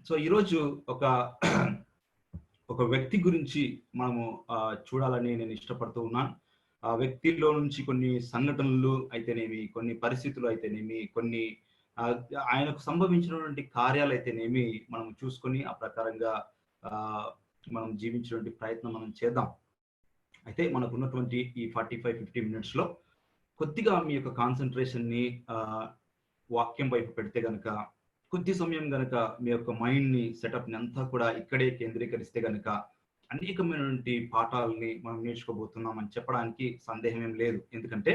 So ఈరోజు ఒక ఒక వ్యక్తి గురించి మనము చూడాలని నేను ఇష్టపడుతూ ఉన్నాను. ఆ వ్యక్తిలో నుంచి కొన్ని సంఘటనలు అయితేనేమి, కొన్ని పరిస్థితులు అయితేనేమి, కొన్ని ఆహ్, ఆయనకు సంభవించినటువంటి కార్యాలైతేనేమి మనం చూసుకొని ఆ ప్రకారంగా ఆహ్, మనం జీవించేటువంటి ప్రయత్నం మనం చేద్దాం. అయితే మనకున్నటువంటి ఈ 45, 50 మినిట్స్‌లో కొద్దిగా మీ యొక్క కాన్సంట్రేషన్‌ని ఆహ్, వాక్యం వైపు పెడితే గనక, కొద్ది సమయం గనక మీ యొక్క మైండ్‌ని, సెటప్‌ని అంతా కూడా ఇక్కడే కేంద్రీకరిస్తే గనక, అనేకమైనటువంటి పాఠాలని మనం నేర్చుకోబోతున్నాం అని చెప్పడానికి సందేహం ఏం లేదు. ఎందుకంటే,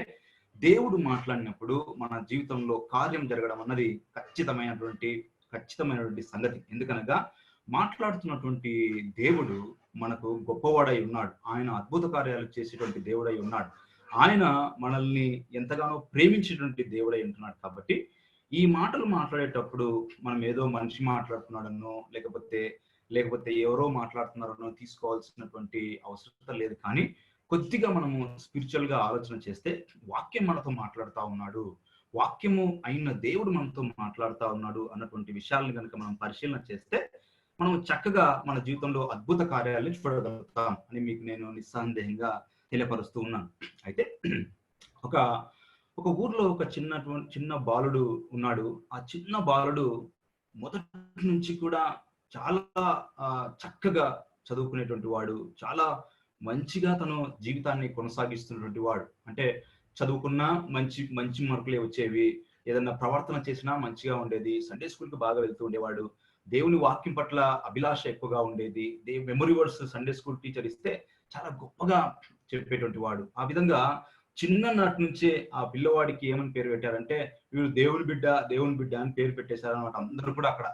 దేవుడు మాట్లాడినప్పుడు మన జీవితంలో కార్యం జరగడం అన్నది ఖచ్చితమైనటువంటి సంగతి. ఎందుకనగా, మాట్లాడుతున్నటువంటి దేవుడు మనకు గొప్పవాడై ఉన్నాడు. ఆయన అద్భుత కార్యాలు చేసేటువంటి దేవుడై ఉన్నాడు. ఆయన మనల్ని ఎంతగానో ప్రేమించేటువంటి దేవుడై ఉంటున్నాడు కాబట్టి, ఈ మాటలు మాట్లాడేటప్పుడు మనం ఏదో మనిషి మాట్లాడుతున్నాడనో, లేకపోతే ఎవరో మాట్లాడుతున్నారనో తీసుకోవాల్సినటువంటి అవసరం లేదు. కానీ కొద్దిగా మనము స్పిరిచువల్‌గా ఆలోచన చేస్తే, వాక్యం మనతో మాట్లాడుతా ఉన్నాడు. వాక్యము అయిన దేవుడు మనతో మాట్లాడుతా ఉన్నాడు అన్నటువంటి విషయాలను గనుక మనం పరిశీలన చేస్తే, మనం చక్కగా మన జీవితంలో అద్భుత కార్యాలను చూడగలుగుతాం అని మీకు నేను నిస్సందేహంగా తెలియపరుస్తూ ఉన్నాను. అయితే ఒక ఒక ఊర్లో ఒక చిన్న బాలుడు ఉన్నాడు. ఆ చిన్న బాలుడు మొదటి నుంచి కూడా చాలా చక్కగా చదువుకునేటువంటి వాడు. చాలా మంచిగా తను జీవితాన్ని కొనసాగిస్తున్నటువంటి వాడు. అంటే చదువుకున్నా మంచి మంచి మార్కులే వచ్చేవి. ఏదన్నా ప్రవర్తన చేసినా మంచిగా ఉండేది. సండే స్కూల్‌కి బాగా వెళ్తూ ఉండేవాడు. దేవుని వాక్యం పట్ల అభిలాష ఎక్కువగా ఉండేది. Memory words Sunday school teacher ఇస్తే చాలా గొప్పగా చెప్పేటువంటి వాడు. ఆ విధంగా చిన్ననాటి నుంచే ఆ పిల్లవాడికి ఏమని పేరు పెట్టారంటే, వీడు దేవుని బిడ్డ అని పేరు పెట్టేశారనమాట. అందరూ కూడా అక్కడ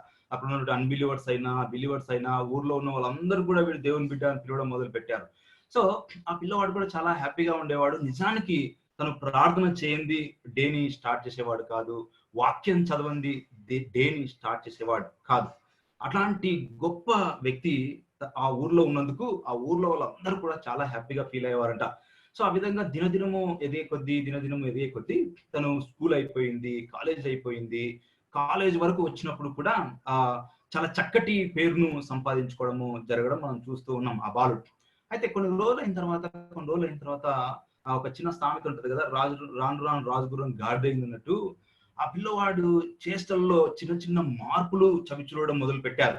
ఉన్నటువంటి అన్‌బిలీవర్స్ అయినా, బిలీవర్స్ అయినా, ఊర్లో ఉన్న వాళ్ళందరూ కూడా వీడు దేవుని బిడ్డ అని పిలవడం మొదలుపెట్టారు. సో, ఆ పిల్లవాడు కూడా చాలా హ్యాపీగా ఉండేవాడు. నిజానికి తను ప్రార్థన చేయంది డేని స్టార్ట్ చేసేవాడు కాదు. వాక్యం చదవంది డేని స్టార్ట్ చేసేవాడు కాదు. అట్లాంటి గొప్ప వ్యక్తి ఆ ఊర్లో ఉన్నందుకు, ఆ ఊర్లో వాళ్ళందరూ కూడా చాలా హ్యాపీగా ఫీల్ అయ్యేవారంట. సో, ఆ విధంగా దినదినము ఎదిగే కొద్దీ తను స్కూల్ అయిపోయింది, కాలేజ్ అయిపోయింది. కాలేజ్ వరకు వచ్చినప్పుడు కూడా చాలా చక్కటి పేరును సంపాదించుకోవడము జరగడం మనం చూస్తూ ఉన్నాం ఆ బాలుడు. అయితే కొన్ని రోజులైన తర్వాత ఒక చిన్న సామెత ఉంటది కదా! రాను రాను రాజుగుర్రం గాడిదయిందన్నట్టు, ఆ పిల్లవాడు చేష్టల్లో చిన్న చిన్న మార్పులు చవిచూడడం మొదలుపెట్టారు.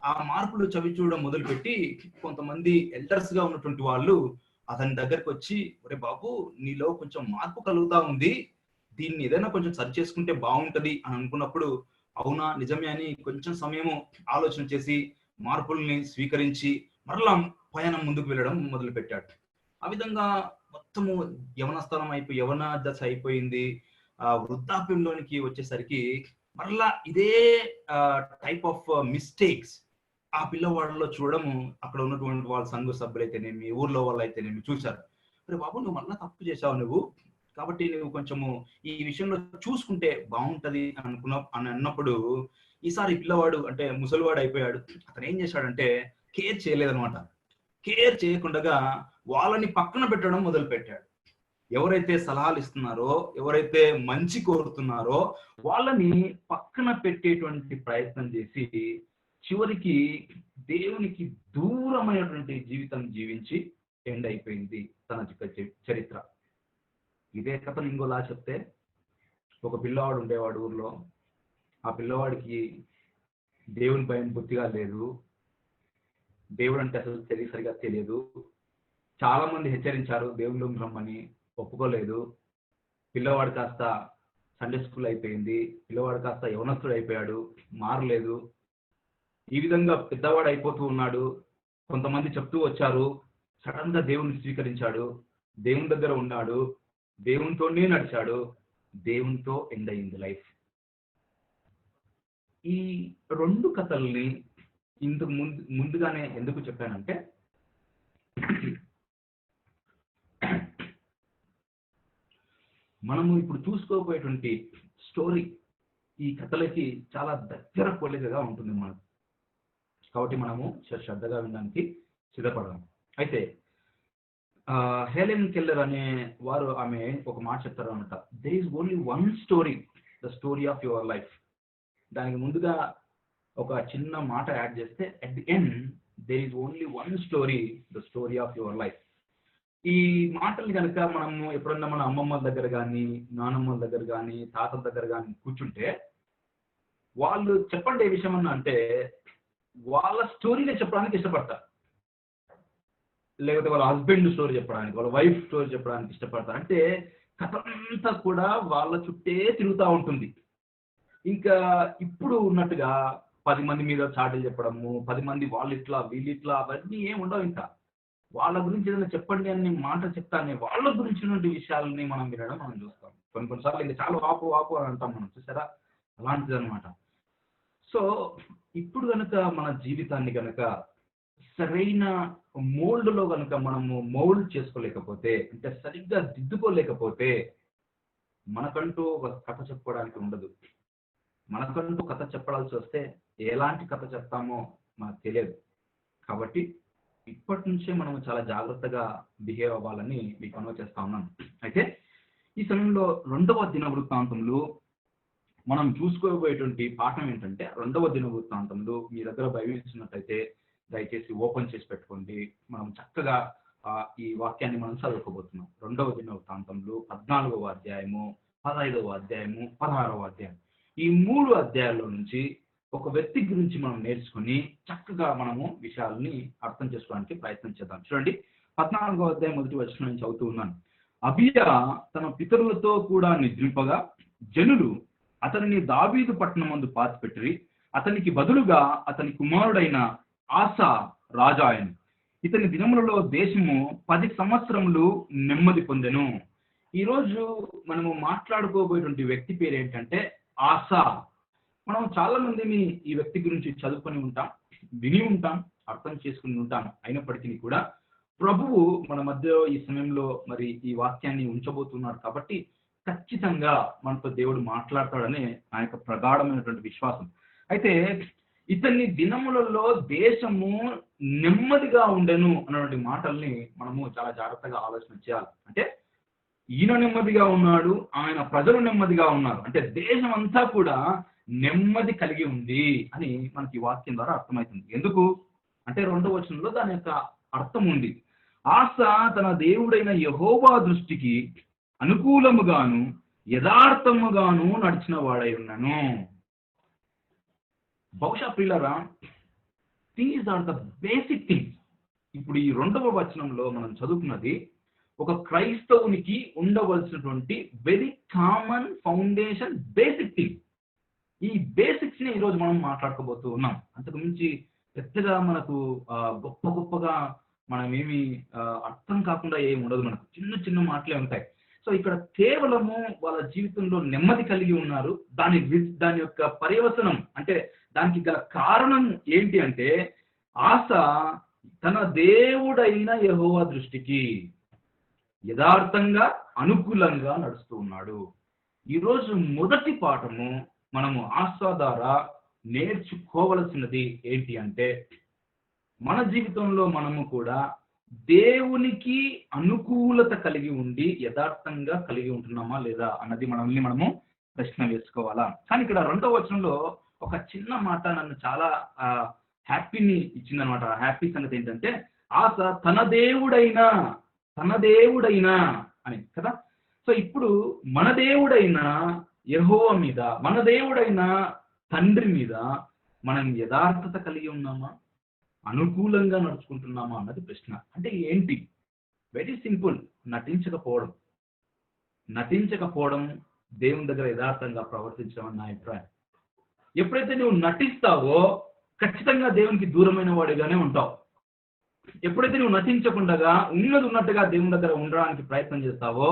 ఆ మార్పులు చవిచూడడం మొదలుపెట్టి కొంతమంది ఎల్డర్స్‌గా ఉన్నటువంటి వాళ్ళు అతని దగ్గరకొచ్చి, "ఒరేయ్ బాబు! నీలో కొంచెం మార్పు కలుగుతా ఉంది. దీన్ని ఏదైనా కొంచెం సరి చేసుకుంటే బావుంటది" అని అనుకున్నప్పుడు, అవునా! నిజమే అని కొంచెం సమయము ఆలోచన చేసి, మార్పుల్ని స్వీకరించి, మరలా పయనం ముందుకు వెళ్ళడం మొదలుపెట్టాడు. ఆ విధంగా మొత్తము యవన దశ అయిపోయింది. వృద్ధాప్యంలోనికి వచ్చేసరికి మరలా ఇదే టైప్ ఆఫ్ మిస్టేక్స్ ఆ పిల్లవాడిలో చూడడము అక్కడ ఉన్నటువంటి వాళ్ళ సంఘ సభ్యులైతేనేమి, ఊర్లో వాళ్ళైతేనేమి చూశారు. "అరే బాబు! నువ్వు మళ్ళా తప్పు చేశావు నువ్వు. కాబట్టి నువ్వు కొంచెము ఈ విషయంలో చూసుకుంటే బావుంటది" అని అన్నప్పుడు, ఈసారి పిల్లవాడు అంటే ముసలివాడు అయిపోయాడు. అతను ఏం చేశాడంటే కేర్ చేయలేదనమాట. కేర్ చేయకుండగా వాళ్ళని పక్కన పెట్టడం మొదలుపెట్టాడు. ఎవరైతే సలహాలు ఇస్తున్నారో, ఎవరైతే మంచి కోరుతున్నారో వాళ్ళని పక్కన పెట్టేటువంటి ప్రయత్నం చేసి, చివరికి దేవునికి దూరమైనటువంటి జీవితం జీవించి ఎండ్ అయిపోయింది తన యొక్క చరిత్ర. ఇదే కథను ఇంకోలా చెప్తే, ఒక పిల్లవాడు ఉండేవాడు ఊర్లో. ఆ పిల్లవాడికి దేవుని భయం బొత్తిగా లేదు. దేవుడు అంటే అసలు సరిగా తెలియదు. చాలా మంది హెచ్చరించారు దేవుళ్ళోకి రమ్మని, ఒప్పుకోలేదు. పిల్లవాడు కాస్త సండే స్కూల్ అయిపోయింది. పిల్లవాడు కాస్త యవనస్తుడు అయిపోయాడు. మారలేదు. ఈ విధంగా పెద్దవాడు అయిపోతూ ఉన్నాడు. కొంతమంది చెప్తూ వచ్చారు. సడన్ గా దేవుణ్ణి స్వీకరించాడు. దేవుని దగ్గర ఉన్నాడు. దేవునితోనే నడిచాడు. దేవునితో ఎండ్ అయింది లైఫ్. ఈ 2 కథల్ని ఇంతకు ముందుగానే ఎందుకు చెప్పానంటే, మనము ఇప్పుడు చూసుకోబోయేటువంటి స్టోరీ ఈ కథలకి చాలా దగ్గర పోలికగా ఉంటుంది మనకు. కాబట్టి మనము శ్రద్ధగా వినడానికి సిద్ధపడదాం. అయితే హెలెన్ కెల్లర్ అనే వారు ఆమె ఒక మాట చెప్తారనమాట. "There is only one story, the story of your life." దానికి ముందుగా ఒక చిన్న మాట యాడ్ చేస్తే, at the end there is only one story, the story of your life. ఈ మాటలు కనుక మనము ఎప్పుడన్నా మన అమ్మమ్మల దగ్గర కానీ, నానమ్మల దగ్గర కానీ, తాతల దగ్గర కానీ కూర్చుంటే, వాళ్ళు చెప్పండి ఏ విషయం అన్నా అంటే వాళ్ళ స్టోరీనే చెప్పడానికి ఇష్టపడతారు. లేకపోతే వాళ్ళ హస్బెండ్ స్టోరీ చెప్పడానికి, వాళ్ళ వైఫ్ స్టోరీ చెప్పడానికి ఇష్టపడతారు. అంటే కథ అంతా కూడా వాళ్ళ చుట్టే తిరుగుతూ ఉంటుంది. ఇంకా ఇప్పుడు ఉన్నట్టుగా 10 మంది మీద చాటులు చెప్పడము, 10 మంది వాళ్ళు ఇట్లా వీళ్ళు ఇట్లా అవన్నీ ఏం ఉండవు. ఇంకా వాళ్ళ గురించి ఏదైనా చెప్పండి అని మాట చెప్తానే వాళ్ళ గురించినటువంటి విషయాలని మనం వినడం మనం చూస్తాం. కొన్నిసార్లు ఇంకా చాలా వాపు వాపు అని అంటాం మనం, చూసారా? అలాంటిది అనమాట. సో ఇప్పుడు కనుక మన జీవితాన్ని కనుక సరైన మోల్డ్లో కనుక మనము మౌల్డ్ చేసుకోలేకపోతే, అంటే సరిగ్గా దిద్దుకోలేకపోతే, మనకంటూ ఒక కథ చెప్పుకోవడానికి ఉండదు. మనకంటూ కథ చెప్పాల్సి వస్తే ఎలాంటి కథ చెప్తామో మనకు తెలియదు. కాబట్టి ఇప్పటి నుంచే మనం చాలా జాగ్రత్తగా బిహేవ్ అవ్వాలని మీకు మనవి చేస్తా ఉన్నాను. అయితే ఈ సమయంలో 2వ దినవృత్తాంతంలో మనం చూసుకోబోయేటువంటి పాఠం ఏంటంటే, 2వ దినవృత్తాంతంలో మీ దగ్గర బైబిల్ ఇచ్చినట్టయితే దయచేసి ఓపెన్ చేసి పెట్టుకోండి. మనం చక్కగా ఈ వాక్యాన్ని మనం చదువుకోబోతున్నాం. 2వ దినవృత్తాంతంలో 14వ అధ్యాయము, 15వ అధ్యాయము, 16వ అధ్యాయం, ఈ 3 అధ్యాయాల్లో నుంచి ఒక వ్యక్తి గురించి మనం నేర్చుకుని చక్కగా మనము విషయాలని అర్థం చేసుకోవడానికి ప్రయత్నం చేద్దాం. చూడండి, 14వ అధ్యాయం 1వ వచనం నుంచి చదువుతూ ఉన్నాను. అబియా తన పితరులతో కూడా నిద్రింపగా జనులు అతనిని దావీదు పట్టణమందు పాతిపెట్టిరి. అతనికి బదులుగా అతని కుమారుడైన ఆసా రాజా ఆయను. ఇతని దినములలో దేశము 10 సంవత్సరములు నెమ్మది పొందెను. ఈరోజు మనము మాట్లాడుకోబోయేటువంటి వ్యక్తి పేరు ఏంటంటే ఆసా. మనం చాలా మందిని ఈ వ్యక్తి గురించి చదువుకొని ఉంటాం, విని ఉంటాం, అర్థం చేసుకుని ఉంటాం. అయినప్పటికీ కూడా ప్రభువు మన మధ్య ఈ సమయంలో మరి ఈ వాక్యాన్ని ఉంచబోతున్నాడు. కాబట్టి ఖచ్చితంగా మనతో దేవుడు మాట్లాడతాడనే నా యొక్క ప్రగాఢమైనటువంటి విశ్వాసం. అయితే ఇతని దినములలో దేశము నెమ్మదిగా ఉండెను అన్నటువంటి మాటల్ని మనము చాలా జాగ్రత్తగా ఆలోచన చేయాలి. అంటే ఈయన నెమ్మదిగా ఉన్నాడు, ఆయన ప్రజలు నెమ్మదిగా ఉన్నారు, అంటే దేశం అంతా కూడా నెమ్మది కలిగి ఉంది అని మనకి ఈ వాక్యం ద్వారా అర్థమవుతుంది. ఎందుకు అంటే 2వ వచనంలో దాని యొక్క అర్థం ఉంది. ఆసా తన దేవుడైన యెహోవా దృష్టికి అనుకూలముగాను యథార్థముగాను నడిచిన వాడై ఉన్నాను. బహుశా ప్రియులారా, these are the basic things. ఇప్పుడు ఈ 2వ వచనంలో మనం చదువుకున్నది ఒక క్రైస్తవునికి ఉండవలసినటువంటి very common foundation basic thing. ఈ బేసిక్స్ ని ఈరోజు మనం మాట్లాడుకోబోతూ ఉన్నాం. అంతకు మించి పెద్దగా మనకు గొప్పగా మనం ఏమి అర్థం కాకుండా ఏమి ఉండదు. మనకు చిన్న చిన్న మాటలే ఉంటాయి. సో ఇక్కడ కేవలము వాళ్ళ జీవితంలో నెమ్మది కలిగి ఉన్నారు. దాని యొక్క పర్యవసనం అంటే దానికి గల కారణం ఏంటి అంటే ఆస తన దేవుడైన యెహోవా దృష్టికి యథార్థంగా అనుకూలంగా నడుస్తూ ఉన్నాడు. ఈరోజు మొదటి పాఠము మనము ఆసా ద్వారా నేర్చుకోవలసినది ఏంటి అంటే, మన జీవితంలో మనము కూడా దేవునికి అనుకూలత కలిగి ఉండి యథార్థంగా కలిగి ఉంటున్నామా లేదా అన్నది మనము ప్రశ్న వేసుకోవాలా. కానీ ఇక్కడ 2వ వచనంలో ఒక చిన్న మాట నన్ను చాలా హ్యాపీని ఇచ్చిందనమాట. హ్యాపీ సంగతి ఏంటంటే ఆస తన దేవుడైనా అని కదా. సో ఇప్పుడు మన దేవుడైన యెహోవా మీద, మన దేవుడైన తండ్రి మీద మనం యథార్థత కలిగి ఉన్నామా, అనుకూలంగా నడుచుకుంటున్నామా అన్నది ప్రశ్న. అంటే ఏంటి? వెరీ సింపుల్, నటించకపోవడం దేవుని దగ్గర యథార్థంగా ప్రవర్తించడం అని నా అభిప్రాయం. ఎప్పుడైతే నువ్వు నటిస్తావో ఖచ్చితంగా దేవునికి దూరమైన వాడిగానే ఉంటావు. ఎప్పుడైతే నువ్వు నటించకుండా ఉన్నట్టుగా దేవుని దగ్గర ఉండడానికి ప్రయత్నం చేస్తావో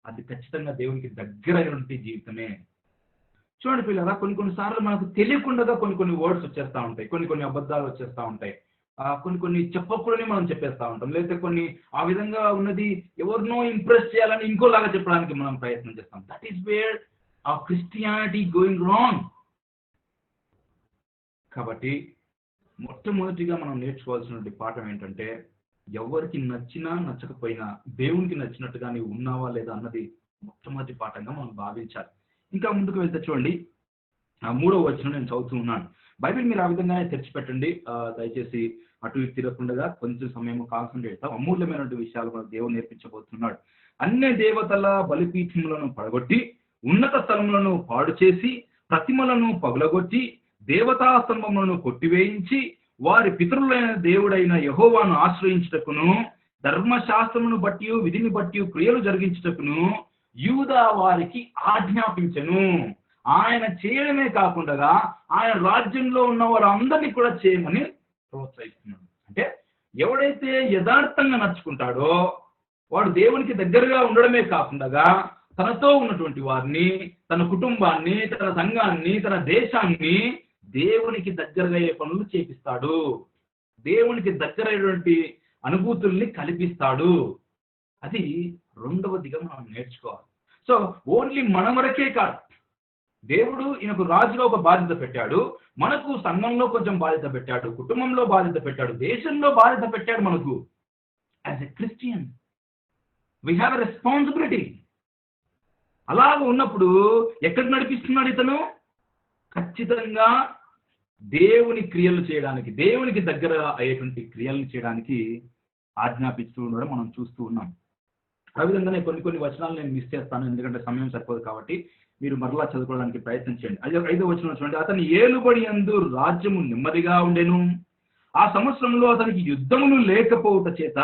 అది ఖచ్చితంగా దేవునికి దగ్గరైనటువంటి జీవితమే. చూడండి పిల్లరా, కొన్నిసార్లు మనకు తెలియకుండా కొన్ని వర్డ్స్ వచ్చేస్తూ ఉంటాయి, కొన్ని అబద్ధాలు వచ్చేస్తూ ఉంటాయి, కొన్ని చెప్పకూడని మనం చెప్పేస్తూ ఉంటాం. లేకపోతే కొన్ని ఆ విధంగా ఉన్నది ఎవరినో ఇంప్రెస్ చేయాలని ఇంకోలాగా చెప్పడానికి మనం ప్రయత్నం చేస్తాం. దట్ ఈస్ వేర్ ఆ క్రిస్టియానిటీ గోయింగ్ రాంగ్. కాబట్టి మొట్టమొదటిగా మనం నేర్చుకోవాల్సినటువంటి పాఠం ఏంటంటే, ఎవరికి నచ్చినా నచ్చకపోయినా దేవునికి నచ్చినట్టుగా నీవు ఉన్నావా లేదా అన్నది మొట్టమొదటి పాఠంగా మనం భావించాలి. ఇంకా ముందుకు వెళ్తే చూడండి, 3వ వచనం నేను చదువుతూ ఉన్నాను. బైబిల్ మీరు ఆ విధంగానే తెరిచిపెట్టండి. దయచేసి అటు ఇటు తిరగకుండా కొంచెం సమయం కాన్సన్ట్రేట్ చేస్తాం. అమూల్యమైనటువంటి విషయాలు మన దేవుడు నేర్పించబోతున్నాడు. అన్య దేవతల బలిపీఠములను పడగొట్టి ఉన్నత స్థలములను పాడు చేసి ప్రతిమలను పగులగొట్టి దేవతా స్తంభములను కొట్టివేయించి వారి పితరులైన దేవుడైన యెహోవాను ఆశ్రయించుటకును ధర్మశాస్త్రమును బట్టి విధిని బట్టి క్రియలు జరిగించుటకును యూదా వారికి ఆజ్ఞాపించెను. ఆయన చేయడమే కాకుండా ఆయన రాజ్యంలో ఉన్న వారందరినీ కూడా చేయమని ప్రోత్సహిస్తున్నాడు. అంటే ఎవడైతే యథార్థంగా నడుచుకుంటాడో వాడు దేవునికి దగ్గరగా ఉండడమే కాకుండా తనతో ఉన్నటువంటి వారిని, తన కుటుంబాన్ని, తన సంఘాన్ని, తన దేశాన్ని దేవునికి దగ్గరగా అయ్యే పనులు చేపిస్తాడు. దేవునికి దగ్గరైనటువంటి అనుభూతుల్ని కల్పిస్తాడు. అది రెండవదిగా మనం నేర్చుకోవాలి. సో ఓన్లీ మన వరకే కాదు, దేవుడు ఈయనకు రాజుగా ఒక బాధ్యత పెట్టాడు, మనకు సంఘంలో కొంచెం బాధ్యత పెట్టాడు, కుటుంబంలో బాధ్యత పెట్టాడు, దేశంలో బాధ్యత పెట్టాడు. మనకు as a Christian we have a responsibility. అలాగ ఉన్నప్పుడు ఎక్కడ నడిపిస్తున్నాడు ఇతను? ఖచ్చితంగా దేవుని క్రియలు చేయడానికి, దేవునికి దగ్గర అయ్యేటువంటి క్రియలు చేయడానికి ఆజ్ఞాపిస్తూ ఉండడం మనం చూస్తూ ఉన్నాం. ఆ విధంగానే కొన్ని వచనాలు నేను మిస్ చేస్తాను, ఎందుకంటే సమయం సరిపోదు కాబట్టి మీరు మరలా చదువుకోవడానికి ప్రయత్నం చేయండి. 5వ వచనం చూడండి. అతని ఏలుబడి యందు రాజ్యము నెమ్మదిగా ఉండెను. ఆ సంవత్సరంలో అతనికి యుద్ధములు లేకపోవుట చేత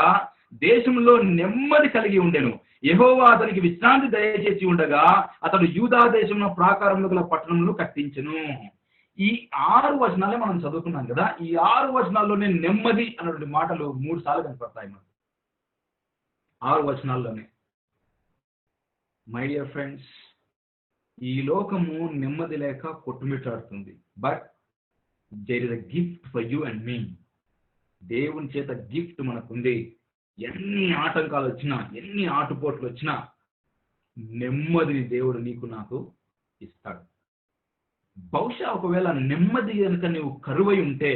దేశంలో నెమ్మది కలిగి ఉండెను. యెహోవా అతనికి విశ్రాంతి దయచేసి ఉండగా అతడు యూదా దేశంలో ప్రాకారములు గల పట్టణములు కట్టించెను. ఈ 6 వచనాలే మనం చదువుకున్నాం కదా. ఈ 6 వచనాల్లోనే నెమ్మది అన్నటువంటి మాటలు 3 సార్లు కనపడతాయి మనకు 6 వచనాల్లోనే. మై డియర్ ఫ్రెండ్స్, ఈ లోకము నెమ్మది లేక కొట్టుమిట్టాడుతుంది. But there is a gift for you and me. దేవుని చేత గిఫ్ట్ మనకుంది. ఎన్ని ఆటంకాలు వచ్చినా, ఎన్ని ఆటుపోట్లు వచ్చినా నెమ్మదిని దేవుడు నీకు నాకు ఇస్తాడు. బహుశా ఒకవేళ నెమ్మది కనుక నువ్వు కరువై ఉంటే,